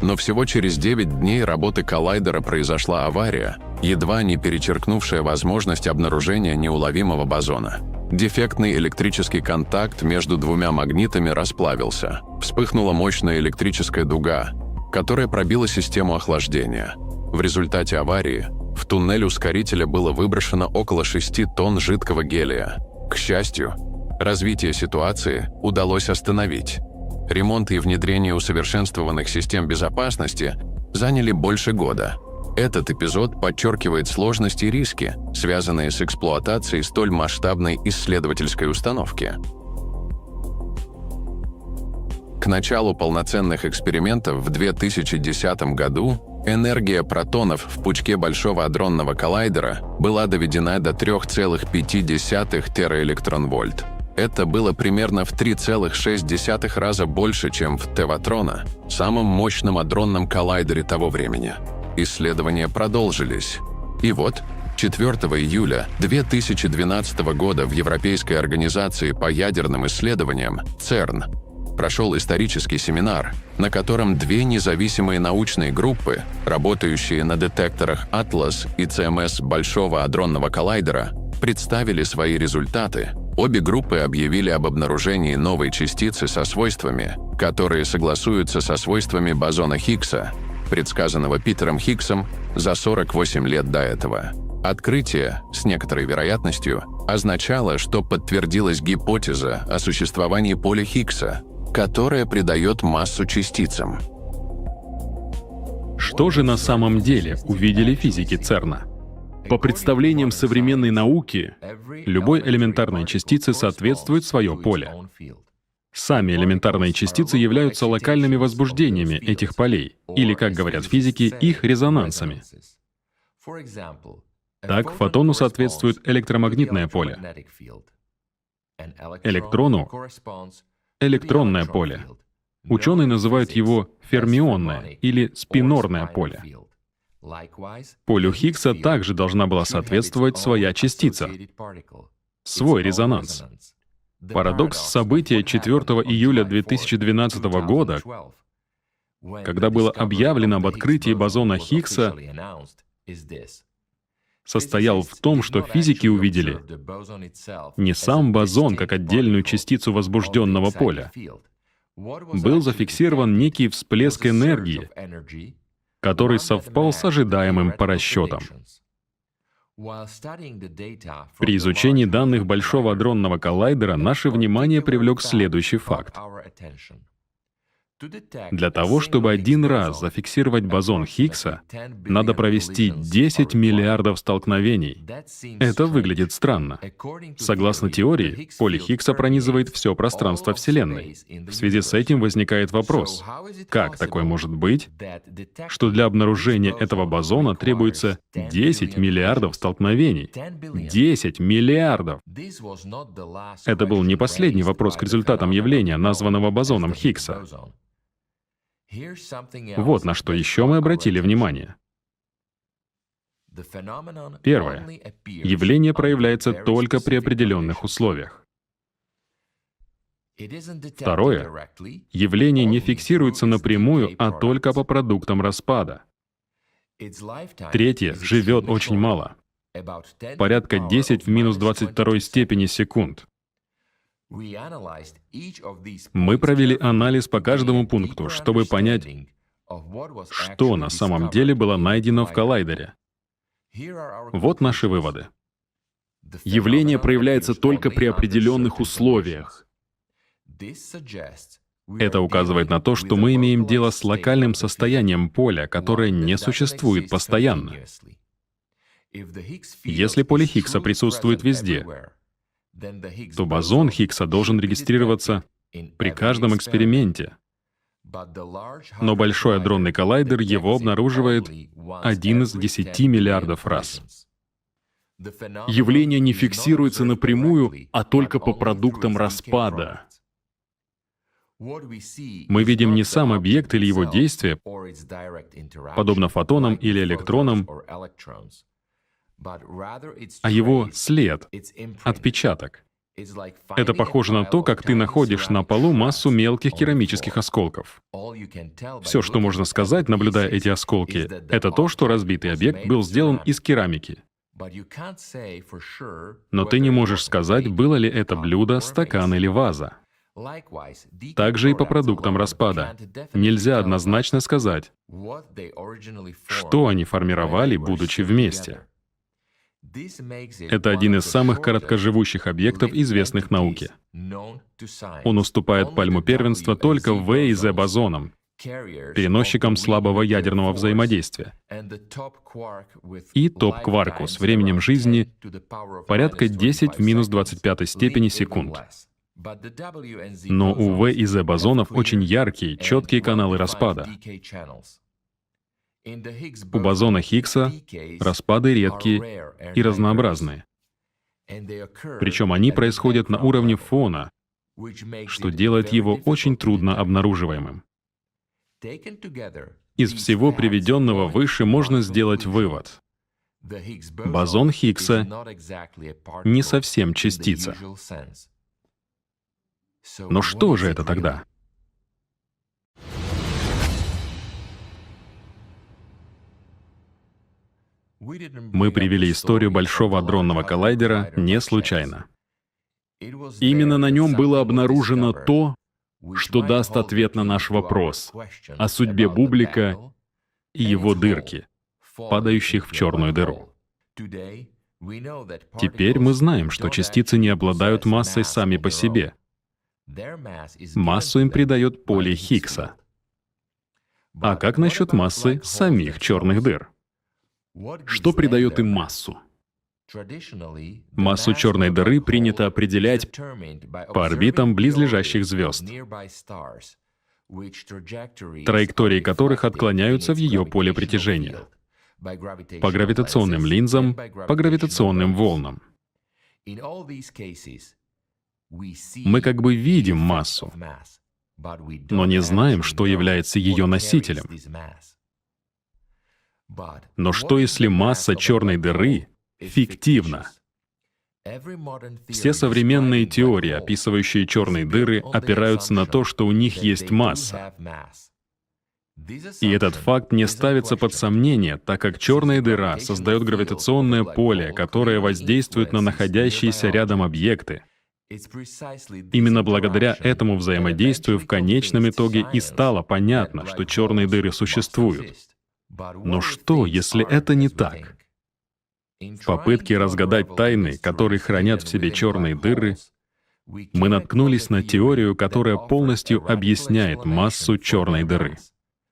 Но всего через 9 дней работы коллайдера произошла авария, едва не перечеркнувшая возможность обнаружения неуловимого бозона. Дефектный электрический контакт между двумя магнитами расплавился. Вспыхнула мощная электрическая дуга, которая пробила систему охлаждения. В результате аварии в туннель ускорителя было выброшено около 6 тонн жидкого гелия. К счастью, развитие ситуации удалось остановить. Ремонт и внедрение усовершенствованных систем безопасности заняли больше года. Этот эпизод подчеркивает сложности и риски, связанные с эксплуатацией столь масштабной исследовательской установки. К началу полноценных экспериментов в 2010 году энергия протонов в пучке Большого адронного коллайдера была доведена до 3,5 тераэлектронвольт. Это было примерно в 3,6 раза больше, чем в Теватрона, самом мощном адронном коллайдере того времени. Исследования продолжились. И вот, 4 июля 2012 года в Европейской организации по ядерным исследованиям ЦЕРН прошел исторический семинар, на котором две независимые научные группы, работающие на детекторах Atlas и CMS Большого адронного коллайдера, представили свои результаты. Обе группы объявили об обнаружении новой частицы со свойствами, которые согласуются со свойствами бозона Хиггса, предсказанного Питером Хиггсом за 48 лет до этого. Открытие, с некоторой вероятностью, означало, что подтвердилась гипотеза о существовании поля Хиггса, которое придает массу частицам. Что же на самом деле увидели физики ЦЕРНа? По представлениям современной науки, любой элементарной частице соответствует свое поле. Сами элементарные частицы являются локальными возбуждениями этих полей, или, как говорят физики, их резонансами. Так, фотону соответствует электромагнитное поле, электрону — электронное поле. Ученые называют его фермионное или спинорное поле. Полю Хиггса также должна была соответствовать своя частица, свой резонанс. Парадокс события 4 июля 2012 года, когда было объявлено об открытии бозона Хиггса, состоял в том, что физики увидели не сам бозон как отдельную частицу возбужденного поля. Был зафиксирован некий всплеск энергии, который совпал с ожидаемым по расчетам. При изучении данных Большого адронного коллайдера наше внимание привлек следующий факт. Для того, чтобы один раз зафиксировать бозон Хиггса, надо провести 10 миллиардов столкновений. Это выглядит странно. Согласно теории, поле Хиггса пронизывает все пространство Вселенной. В связи с этим возникает вопрос, как такое может быть, что для обнаружения этого бозона требуется 10 миллиардов столкновений? 10 миллиардов! Это был не последний вопрос к результатам явления, названного бозоном Хиггса. Вот на что еще мы обратили внимание. Первое. Явление проявляется только при определенных условиях. Второе. Явление не фиксируется напрямую, а только по продуктам распада. Третье. Живет очень мало. Порядка 10 в минус 22 степени секунд. Мы провели анализ по каждому пункту, чтобы понять, что на самом деле было найдено в коллайдере. Вот наши выводы. Явление проявляется только при определенных условиях. Это указывает на то, что мы имеем дело с локальным состоянием поля, которое не существует постоянно. Если поле Хиггса присутствует везде, то бозон Хиггса должен регистрироваться при каждом эксперименте. Но Большой адронный коллайдер его обнаруживает 1 из 10 миллиардов раз. Явление не фиксируется напрямую, а только по продуктам распада. Мы видим не сам объект или его действие, подобно фотонам или электронам, а его след, отпечаток. Это похоже на то, как ты находишь на полу массу мелких керамических осколков. Все, что можно сказать, наблюдая эти осколки, это то, что разбитый объект был сделан из керамики. Но ты не можешь сказать, было ли это блюдо, стакан или ваза. Также и по продуктам распада. Нельзя однозначно сказать, что они формировали, будучи вместе. Это один из самых короткоживущих объектов, известных науке. Он уступает пальму первенства только В и З бозонам, переносчикам слабого ядерного взаимодействия, и топ-кварку с временем жизни порядка 10 в минус 25 степени секунд. Но у В и З бозонов очень яркие, четкие каналы распада. У бозона Хиггса распады редкие и разнообразные. Причем они происходят на уровне фона, что делает его очень трудно обнаруживаемым. Из всего приведенного выше можно сделать вывод. Бозон Хиггса не совсем частица. Но что же это тогда? Мы привели историю Большого адронного коллайдера не случайно. Именно на нем было обнаружено то, что даст ответ на наш вопрос о судьбе бублика и его дырки, падающих в черную дыру. Теперь мы знаем, что частицы не обладают массой сами по себе. Массу им придает поле Хиггса. А как насчет массы самих черных дыр? Что придает им массу? Массу черной дыры принято определять по орбитам близлежащих звезд, траектории которых отклоняются в ее поле притяжения, по гравитационным линзам, по гравитационным волнам. Мы как бы видим массу, но не знаем, что является ее носителем. Но что если масса черной дыры фиктивна? Все современные теории, описывающие черные дыры, опираются на то, что у них есть масса. И этот факт не ставится под сомнение, так как черная дыра создает гравитационное поле, которое воздействует на находящиеся рядом объекты. Именно благодаря этому взаимодействию в конечном итоге и стало понятно, что черные дыры существуют. Но что, если это не так? В попытке разгадать тайны, которые хранят в себе черные дыры, мы наткнулись на теорию, которая полностью объясняет массу черной дыры.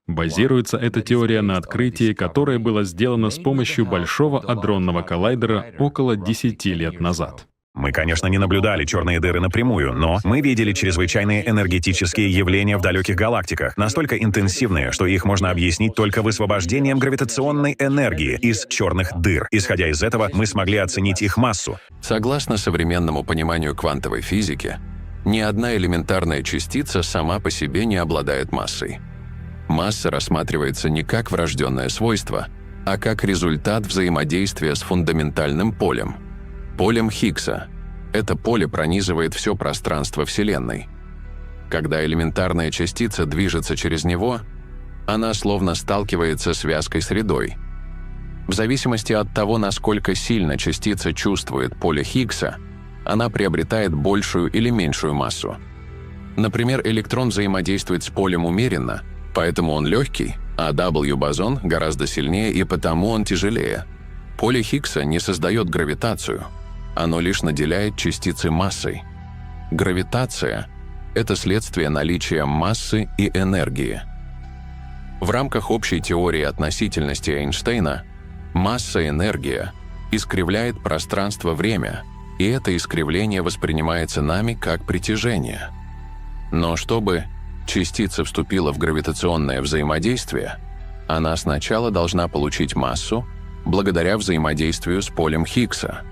Базируется эта теория на открытии, которое было сделано с помощью Большого адронного коллайдера около 10 лет назад. Мы, конечно, не наблюдали черные дыры напрямую, но мы видели чрезвычайные энергетические явления в далеких галактиках, настолько интенсивные, что их можно объяснить только высвобождением гравитационной энергии из черных дыр. Исходя из этого, мы смогли оценить их массу. Согласно современному пониманию квантовой физики, ни одна элементарная частица сама по себе не обладает массой. Масса рассматривается не как врожденное свойство, а как результат взаимодействия с фундаментальным полем. Полем Хиггса. Это поле пронизывает все пространство Вселенной. Когда элементарная частица движется через него, она словно сталкивается с вязкой средой. В зависимости от того, насколько сильно частица чувствует поле Хиггса, она приобретает большую или меньшую массу. Например, электрон взаимодействует с полем умеренно, поэтому он легкий, а W-бозон гораздо сильнее и потому он тяжелее. Поле Хиггса не создает гравитацию. Оно лишь наделяет частицы массой. Гравитация — это следствие наличия массы и энергии. В рамках общей теории относительности Эйнштейна масса и энергия искривляет пространство-время, и это искривление воспринимается нами как притяжение. Но чтобы частица вступила в гравитационное взаимодействие, она сначала должна получить массу благодаря взаимодействию с полем Хиггса.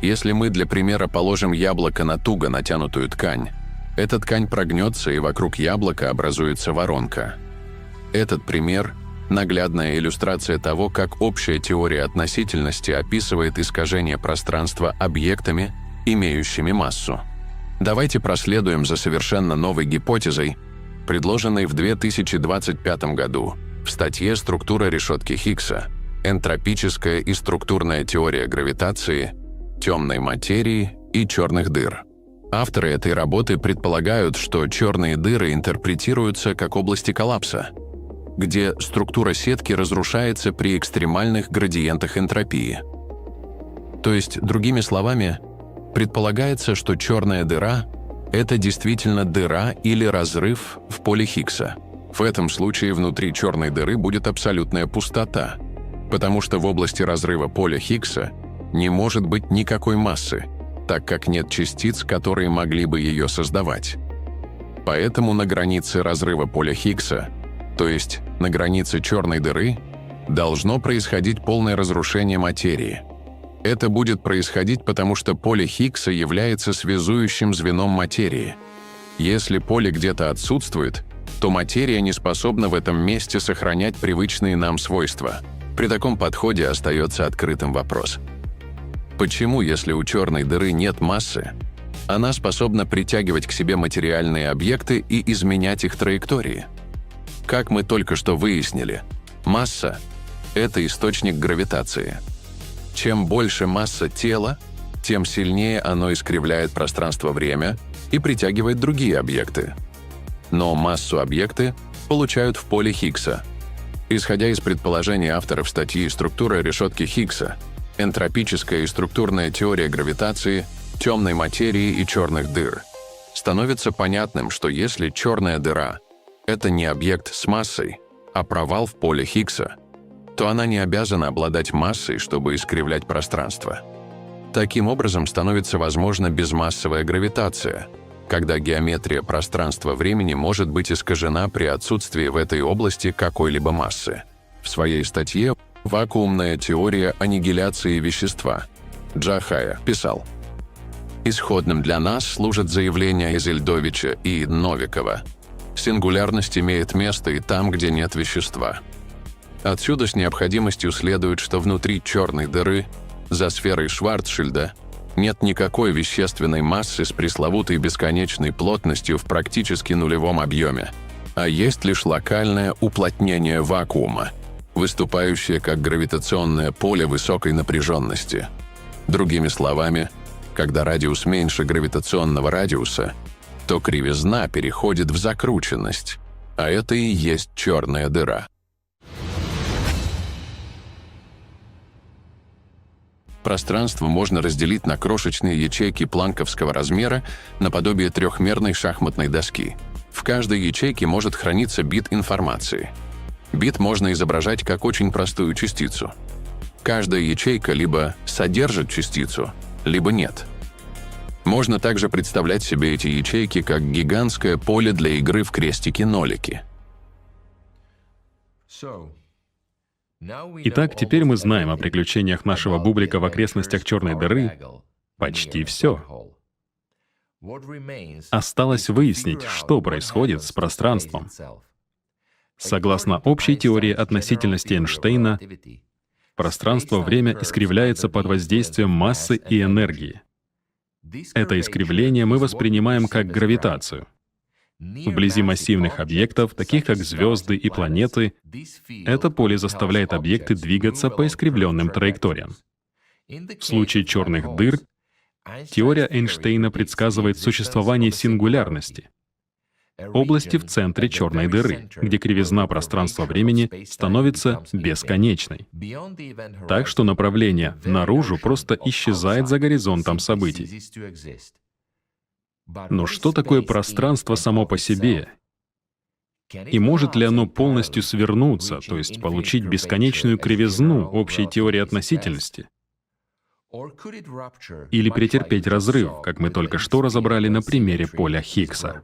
Если мы для примера положим яблоко на туго натянутую ткань, эта ткань прогнется, и вокруг яблока образуется воронка. Этот пример наглядная иллюстрация того, как общая теория относительности описывает искажение пространства объектами, имеющими массу. Давайте проследуем за совершенно новой гипотезой, предложенной в 2025 году в статье «Структура решетки Хиггса. Энтропическая и структурная теория гравитации, темной материи и черных дыр». Авторы этой работы предполагают, что черные дыры интерпретируются как области коллапса, где структура сетки разрушается при экстремальных градиентах энтропии. То есть, другими словами, предполагается, что черная дыра — это действительно дыра или разрыв в поле Хиггса. В этом случае внутри черной дыры будет абсолютная пустота, потому что в области разрыва поля Хиггса не может быть никакой массы, так как нет частиц, которые могли бы ее создавать. Поэтому на границе разрыва поля Хиггса, то есть на границе черной дыры, должно происходить полное разрушение материи. Это будет происходить, потому что поле Хиггса является связующим звеном материи. Если поле где-то отсутствует, то материя не способна в этом месте сохранять привычные нам свойства. При таком подходе остается открытым вопрос: почему, если у черной дыры нет массы, она способна притягивать к себе материальные объекты и изменять их траектории? Как мы только что выяснили, масса — это источник гравитации. Чем больше масса тела, тем сильнее оно искривляет пространство-время и притягивает другие объекты. Но массу объекты получают в поле Хиггса. Исходя из предположений авторов статьи «Структура решетки Хиггса. Энтропическая и структурная теория гравитации, темной материи и черных дыр», становится понятным, что если черная дыра — это не объект с массой, а провал в поле Хиггса, то она не обязана обладать массой, чтобы искривлять пространство. Таким образом, становится возможна безмассовая гравитация, когда геометрия пространства-времени может быть искажена при отсутствии в этой области какой-либо массы. В своей статье «Вакуумная теория аннигиляции вещества» Джахая писал: «Исходным для нас служат заявления Изельдовича и Новикова. Сингулярность имеет место и там, где нет вещества. Отсюда с необходимостью следует, что внутри черной дыры, за сферой Шварцшильда, нет никакой вещественной массы с пресловутой бесконечной плотностью в практически нулевом объеме, а есть лишь локальное уплотнение вакуума, выступающее как гравитационное поле высокой напряженности. Другими словами, когда радиус меньше гравитационного радиуса, то кривизна переходит в закрученность, а это и есть черная дыра». Пространство можно разделить на крошечные ячейки планковского размера наподобие трехмерной шахматной доски. В каждой ячейке может храниться бит информации. Бит можно изображать как очень простую частицу. Каждая ячейка либо содержит частицу, либо нет. Можно также представлять себе эти ячейки как гигантское поле для игры в крестики-нолики. Итак, теперь мы знаем о приключениях нашего бублика в окрестностях черной дыры почти все. Осталось выяснить, что происходит с пространством. Согласно общей теории относительности Эйнштейна, пространство-время искривляется под воздействием массы и энергии. Это искривление мы воспринимаем как гравитацию. Вблизи массивных объектов, таких как звезды и планеты, это поле заставляет объекты двигаться по искривленным траекториям. В случае черных дыр теория Эйнштейна предсказывает существование сингулярности — области в центре черной дыры, где кривизна пространства-времени становится бесконечной. Так что направление наружу просто исчезает за горизонтом событий. Но что такое пространство само по себе? И может ли оно полностью свернуться, то есть получить бесконечную кривизну общей теории относительности? Или претерпеть разрыв, как мы только что разобрали на примере поля Хиггса?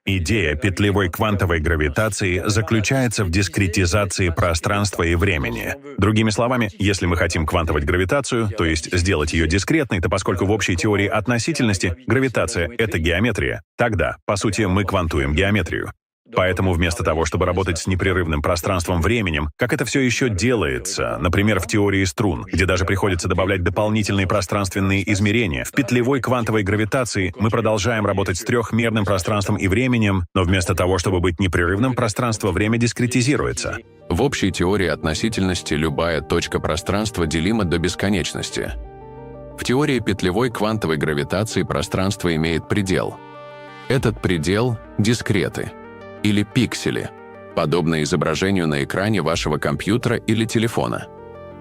Идея петлевой квантовой гравитации заключается в дискретизации пространства и времени. Другими словами, если мы хотим квантовать гравитацию, то есть сделать ее дискретной, то поскольку в общей теории относительности гравитация — это геометрия, тогда, по сути, мы квантуем геометрию. Поэтому вместо того, чтобы работать с непрерывным пространством-временем, как это все еще делается, например, в теории струн, где даже приходится добавлять дополнительные пространственные измерения, в петлевой квантовой гравитации мы продолжаем работать с трехмерным пространством и временем, но вместо того, чтобы быть непрерывным, пространство-время дискретизируется. В общей теории относительности любая точка пространства делима до бесконечности. В теории петлевой квантовой гравитации пространство имеет предел. Этот предел — дискреты, или пиксели, подобные изображению на экране вашего компьютера или телефона.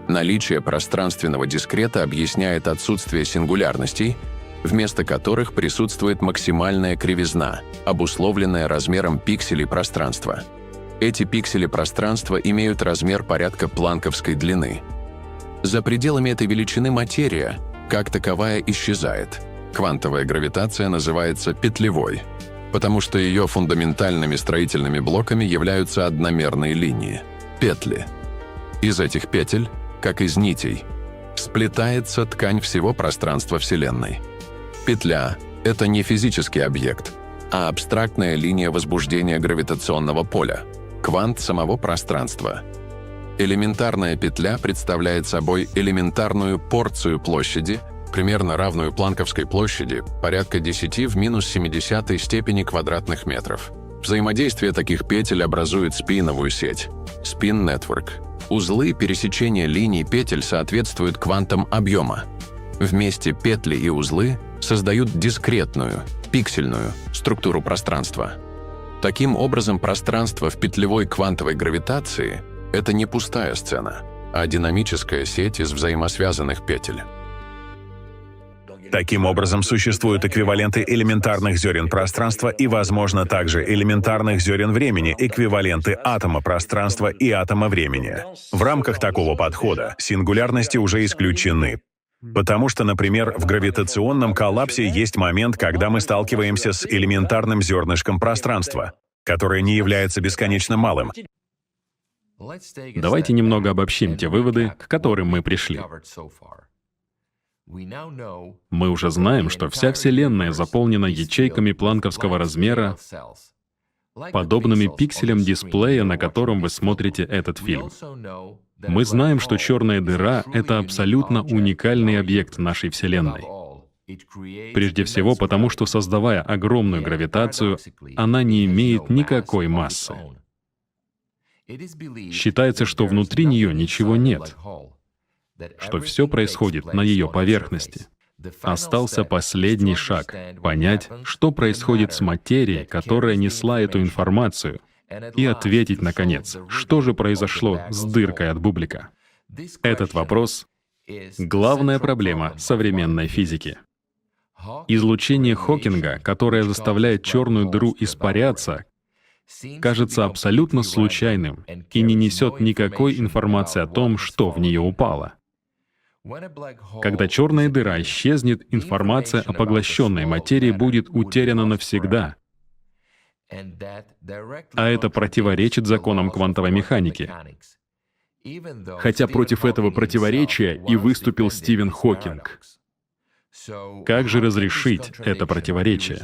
Наличие пространственного дискрета объясняет отсутствие сингулярностей, вместо которых присутствует максимальная кривизна, обусловленная размером пикселей пространства. Эти пиксели пространства имеют размер порядка планковской длины. За пределами этой величины материя, как таковая, исчезает. Квантовая гравитация называется петлевой, потому что ее фундаментальными строительными блоками являются одномерные линии — петли. Из этих петель, как из нитей, сплетается ткань всего пространства Вселенной. Петля — это не физический объект, а абстрактная линия возбуждения гравитационного поля, квант самого пространства. Элементарная петля представляет собой элементарную порцию площади, примерно равную планковской площади, порядка 10 в минус 70 степени квадратных метров. Взаимодействие таких петель образует спиновую сеть – spin network. Узлы пересечения линий петель соответствуют квантам объема. Вместе петли и узлы создают дискретную, пиксельную структуру пространства. Таким образом, пространство в петлевой квантовой гравитации – это не пустая сцена, а динамическая сеть из взаимосвязанных петель. Таким образом, существуют эквиваленты элементарных зерен пространства и, возможно, также элементарных зерен времени, эквиваленты атома пространства и атома времени. В рамках такого подхода сингулярности уже исключены. Потому что, например, в гравитационном коллапсе есть момент, когда мы сталкиваемся с элементарным зернышком пространства, которое не является бесконечно малым. Давайте немного обобщим те выводы, к которым мы пришли. Мы уже знаем, что вся Вселенная заполнена ячейками планковского размера, подобными пикселям дисплея, на котором вы смотрите этот фильм. Мы знаем, что черная дыра — это абсолютно уникальный объект нашей Вселенной. Прежде всего потому, что, создавая огромную гравитацию, она не имеет никакой массы. Считается, что внутри нее ничего нет, что все происходит на ее поверхности. Остался последний шаг — понять, что происходит с материей, которая несла эту информацию, и ответить, наконец, что же произошло с дыркой от бублика. Этот вопрос — главная проблема современной физики. Излучение Хокинга, которое заставляет черную дыру испаряться, кажется абсолютно случайным и не несет никакой информации о том, что в нее упало. Когда черная дыра исчезнет, информация о поглощенной материи будет утеряна навсегда. А это противоречит законам квантовой механики. Хотя против этого противоречия и выступил Стивен Хокинг. Как же разрешить это противоречие?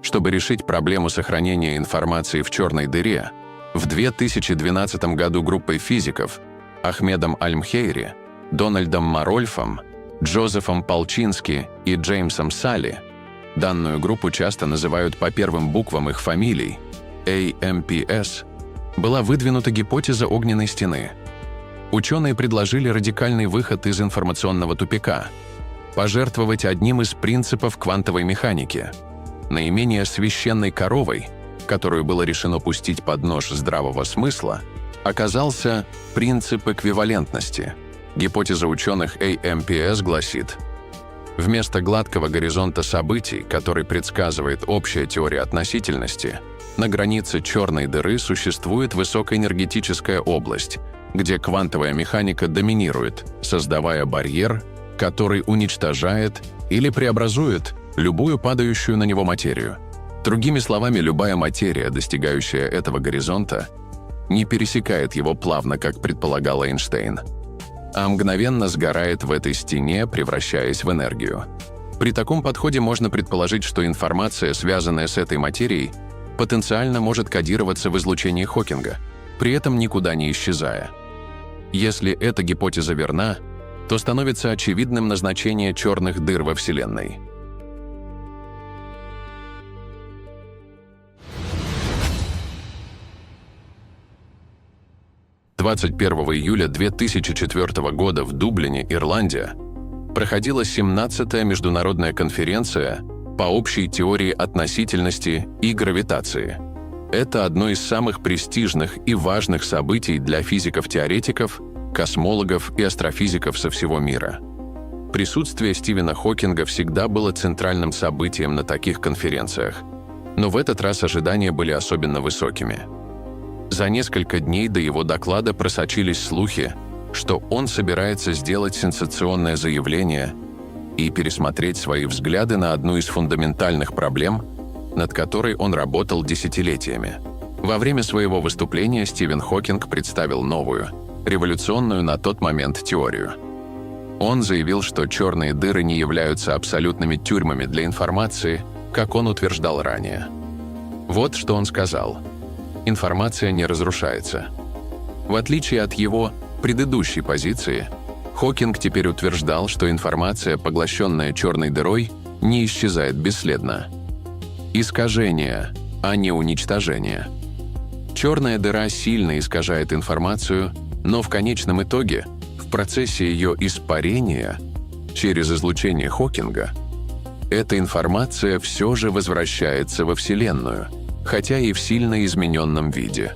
Чтобы решить проблему сохранения информации в черной дыре, в 2012 году группой физиков Ахмедом Альмхейри, Дональдом Марольфом, Джозефом Полчински и Джеймсом Салли, данную группу часто называют по первым буквам их фамилий, AMPS, была выдвинута гипотеза огненной стены. Ученые предложили радикальный выход из информационного тупика — пожертвовать одним из принципов квантовой механики. Наименее священной коровой, которую было решено пустить под нож здравого смысла, оказался принцип эквивалентности. Гипотеза ученых AMPS гласит: вместо гладкого горизонта событий, который предсказывает общая теория относительности, на границе черной дыры существует высокоэнергетическая область, где квантовая механика доминирует, создавая барьер, который уничтожает или преобразует любую падающую на него материю. Другими словами, любая материя, достигающая этого горизонта, не пересекает его плавно, как предполагал Эйнштейн, а мгновенно сгорает в этой стене, превращаясь в энергию. При таком подходе можно предположить, что информация, связанная с этой материей, потенциально может кодироваться в излучении Хокинга, при этом никуда не исчезая. Если эта гипотеза верна, то становится очевидным назначение черных дыр во Вселенной. «21 июля 2004 года в Дублине, Ирландия, проходила 17-я международная конференция по общей теории относительности и гравитации. Это одно из самых престижных и важных событий для физиков-теоретиков, космологов и астрофизиков со всего мира. Присутствие Стивена Хокинга всегда было центральным событием на таких конференциях, но в этот раз ожидания были особенно высокими. За несколько дней до его доклада просочились слухи, что он собирается сделать сенсационное заявление и пересмотреть свои взгляды на одну из фундаментальных проблем, над которой он работал десятилетиями. Во время своего выступления Стивен Хокинг представил новую, революционную на тот момент теорию. Он заявил, что черные дыры не являются абсолютными тюрьмами для информации, как он утверждал ранее. Вот что он сказал. Информация не разрушается. В отличие от его предыдущей позиции, Хокинг теперь утверждал, что информация, поглощенная черной дырой, не исчезает бесследно. Искажение, а не уничтожение. Черная дыра сильно искажает информацию, но в конечном итоге, в процессе ее испарения, через излучение Хокинга, эта информация все же возвращается во Вселенную, хотя и в сильно измененном виде.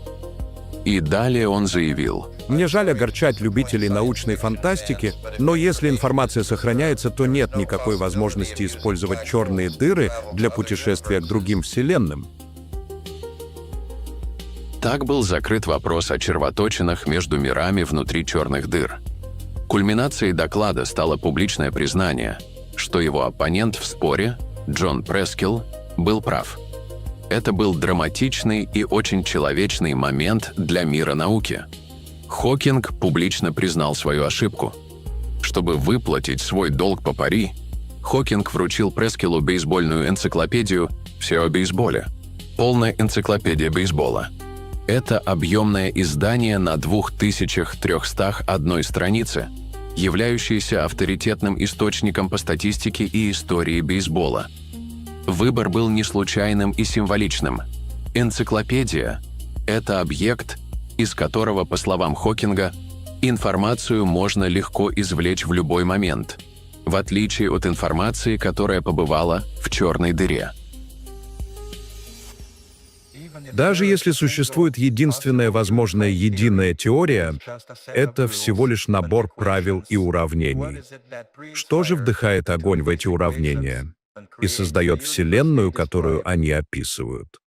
И далее он заявил: Мне жаль огорчать любителей научной фантастики, но если информация сохраняется, то нет никакой возможности использовать черные дыры для путешествия к другим вселенным. Так был закрыт вопрос о червоточинах между мирами внутри черных дыр. Кульминацией доклада стало публичное признание, что его оппонент в споре, Джон Прескилл, был прав. Это был драматичный и очень человечный момент для мира науки. Хокинг публично признал свою ошибку. Чтобы выплатить свой долг по пари, Хокинг вручил Прескиллу бейсбольную энциклопедию «Все о бейсболе», полная энциклопедия бейсбола. Это объемное издание на 2301 странице, являющееся авторитетным источником по статистике и истории бейсбола. Выбор был не случайным и символичным. Энциклопедия — это объект, из которого, по словам Хокинга, информацию можно легко извлечь в любой момент, в отличие от информации, которая побывала в черной дыре. Даже если существует единственная возможная единая теория, это всего лишь набор правил и уравнений. Что же вдыхает огонь в эти уравнения и создает Вселенную, которую они описывают?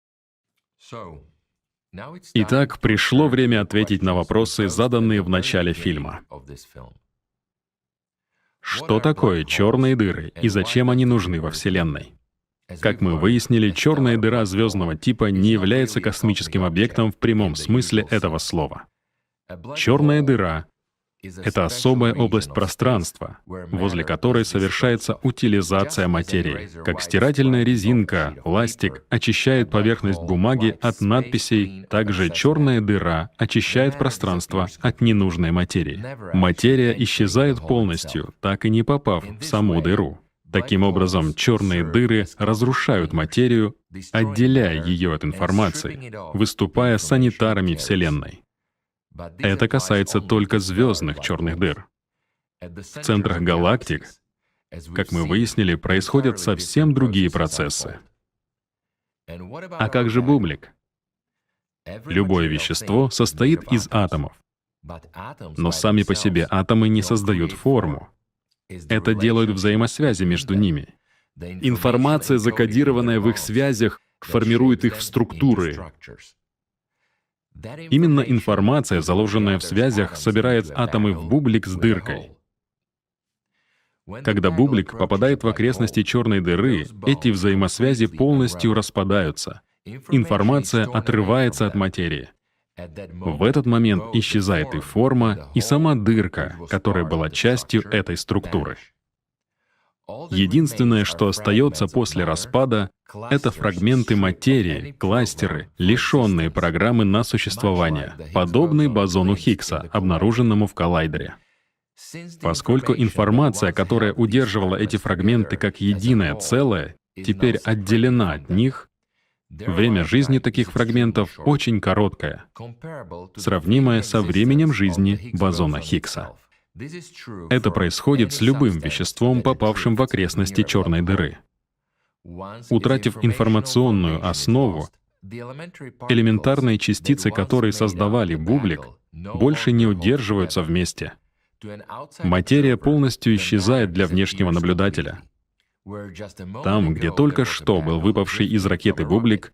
Итак, пришло время ответить на вопросы, заданные в начале фильма. Что такое черные дыры и зачем они нужны во Вселенной? Как мы выяснили, черная дыра звездного типа не является космическим объектом в прямом смысле этого слова. Черная дыра — это особая область пространства, возле которой совершается утилизация материи. Как стирательная резинка, ластик очищает поверхность бумаги от надписей, также черная дыра очищает пространство от ненужной материи. Материя исчезает полностью, так и не попав в саму дыру. Таким образом, черные дыры разрушают материю, отделяя ее от информации, выступая санитарами Вселенной. Это касается только звездных черных дыр. В центрах галактик, как мы выяснили, происходят совсем другие процессы. А как же бублик? Любое вещество состоит из атомов, но сами по себе атомы не создают форму. Это делают взаимосвязи между ними. Информация, закодированная в их связях, формирует их в структуры. Именно информация, заложенная в связях, собирает атомы в бублик с дыркой. Когда бублик попадает в окрестности черной дыры, эти взаимосвязи полностью распадаются. Информация отрывается от материи. В этот момент исчезает и форма, и сама дырка, которая была частью этой структуры. Единственное, что остается после распада, это фрагменты материи, кластеры, лишенные программы на существование, подобные бозону Хиггса, обнаруженному в коллайдере. Поскольку информация, которая удерживала эти фрагменты как единое целое, теперь отделена от них, время жизни таких фрагментов очень короткое, сравнимое со временем жизни бозона Хиггса. Это происходит с любым веществом, попавшим в окрестности черной дыры. Утратив информационную основу, элементарные частицы, которые создавали бублик, больше не удерживаются вместе. Материя полностью исчезает для внешнего наблюдателя. Там, где только что был выпавший из ракеты бублик,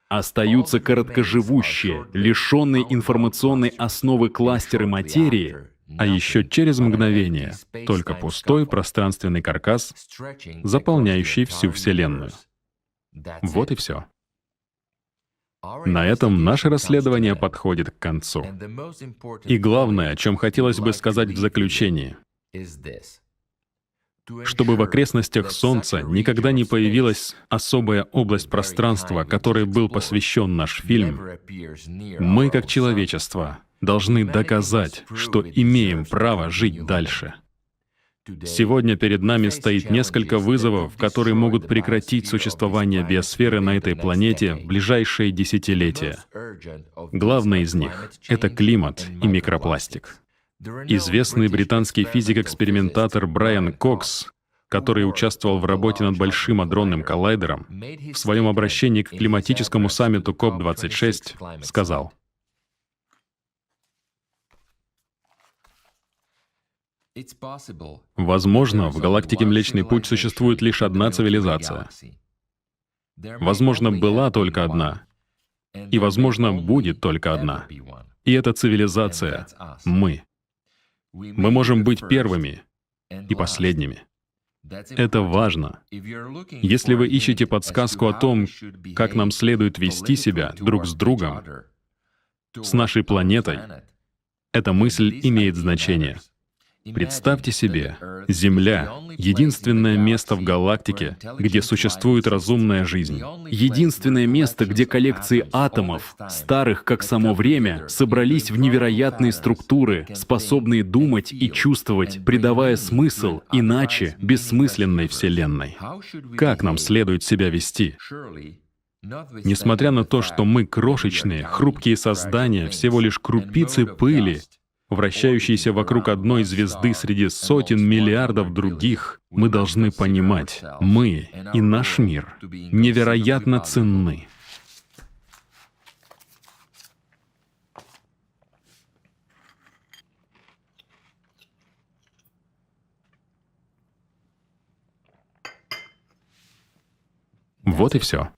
Остаются короткоживущие, лишенные информационной основы кластеры материи, а еще через мгновение только пустой пространственный каркас, заполняющий всю Вселенную. Вот и все. На этом наше расследование подходит к концу. И главное, о чем хотелось бы сказать в заключении, чтобы в окрестностях Солнца никогда не появилась особая область пространства, которой был посвящен наш фильм, мы, как человечество, должны доказать, что имеем право жить дальше. Сегодня перед нами стоит несколько вызовов, которые могут прекратить существование биосферы на этой планете в ближайшие десятилетия. Главный из них — это климат и микропластик. Известный британский физик-экспериментатор Брайан Кокс, который участвовал в работе над Большим адронным коллайдером, в своем обращении к климатическому саммиту КОП-26 сказал: «Возможно, в галактике Млечный Путь существует лишь одна цивилизация. Возможно, была только одна. И, возможно, будет только одна. И эта цивилизация — мы. Мы можем быть первыми и последними. Это важно. Если вы ищете подсказку о том, как нам следует вести себя друг с другом, с нашей планетой, эта мысль имеет значение. Представьте себе, Земля — единственное место в галактике, где существует разумная жизнь. единственное место, где коллекции атомов, старых как само время, собрались в невероятные структуры, способные думать и чувствовать, придавая смысл иначе бессмысленной Вселенной. Как нам следует себя вести? Несмотря на то, что мы крошечные, хрупкие создания, всего лишь крупицы пыли, вращающиеся вокруг одной звезды среди сотен миллиардов других, мы должны понимать, мы и наш мир невероятно ценны. Вот и все.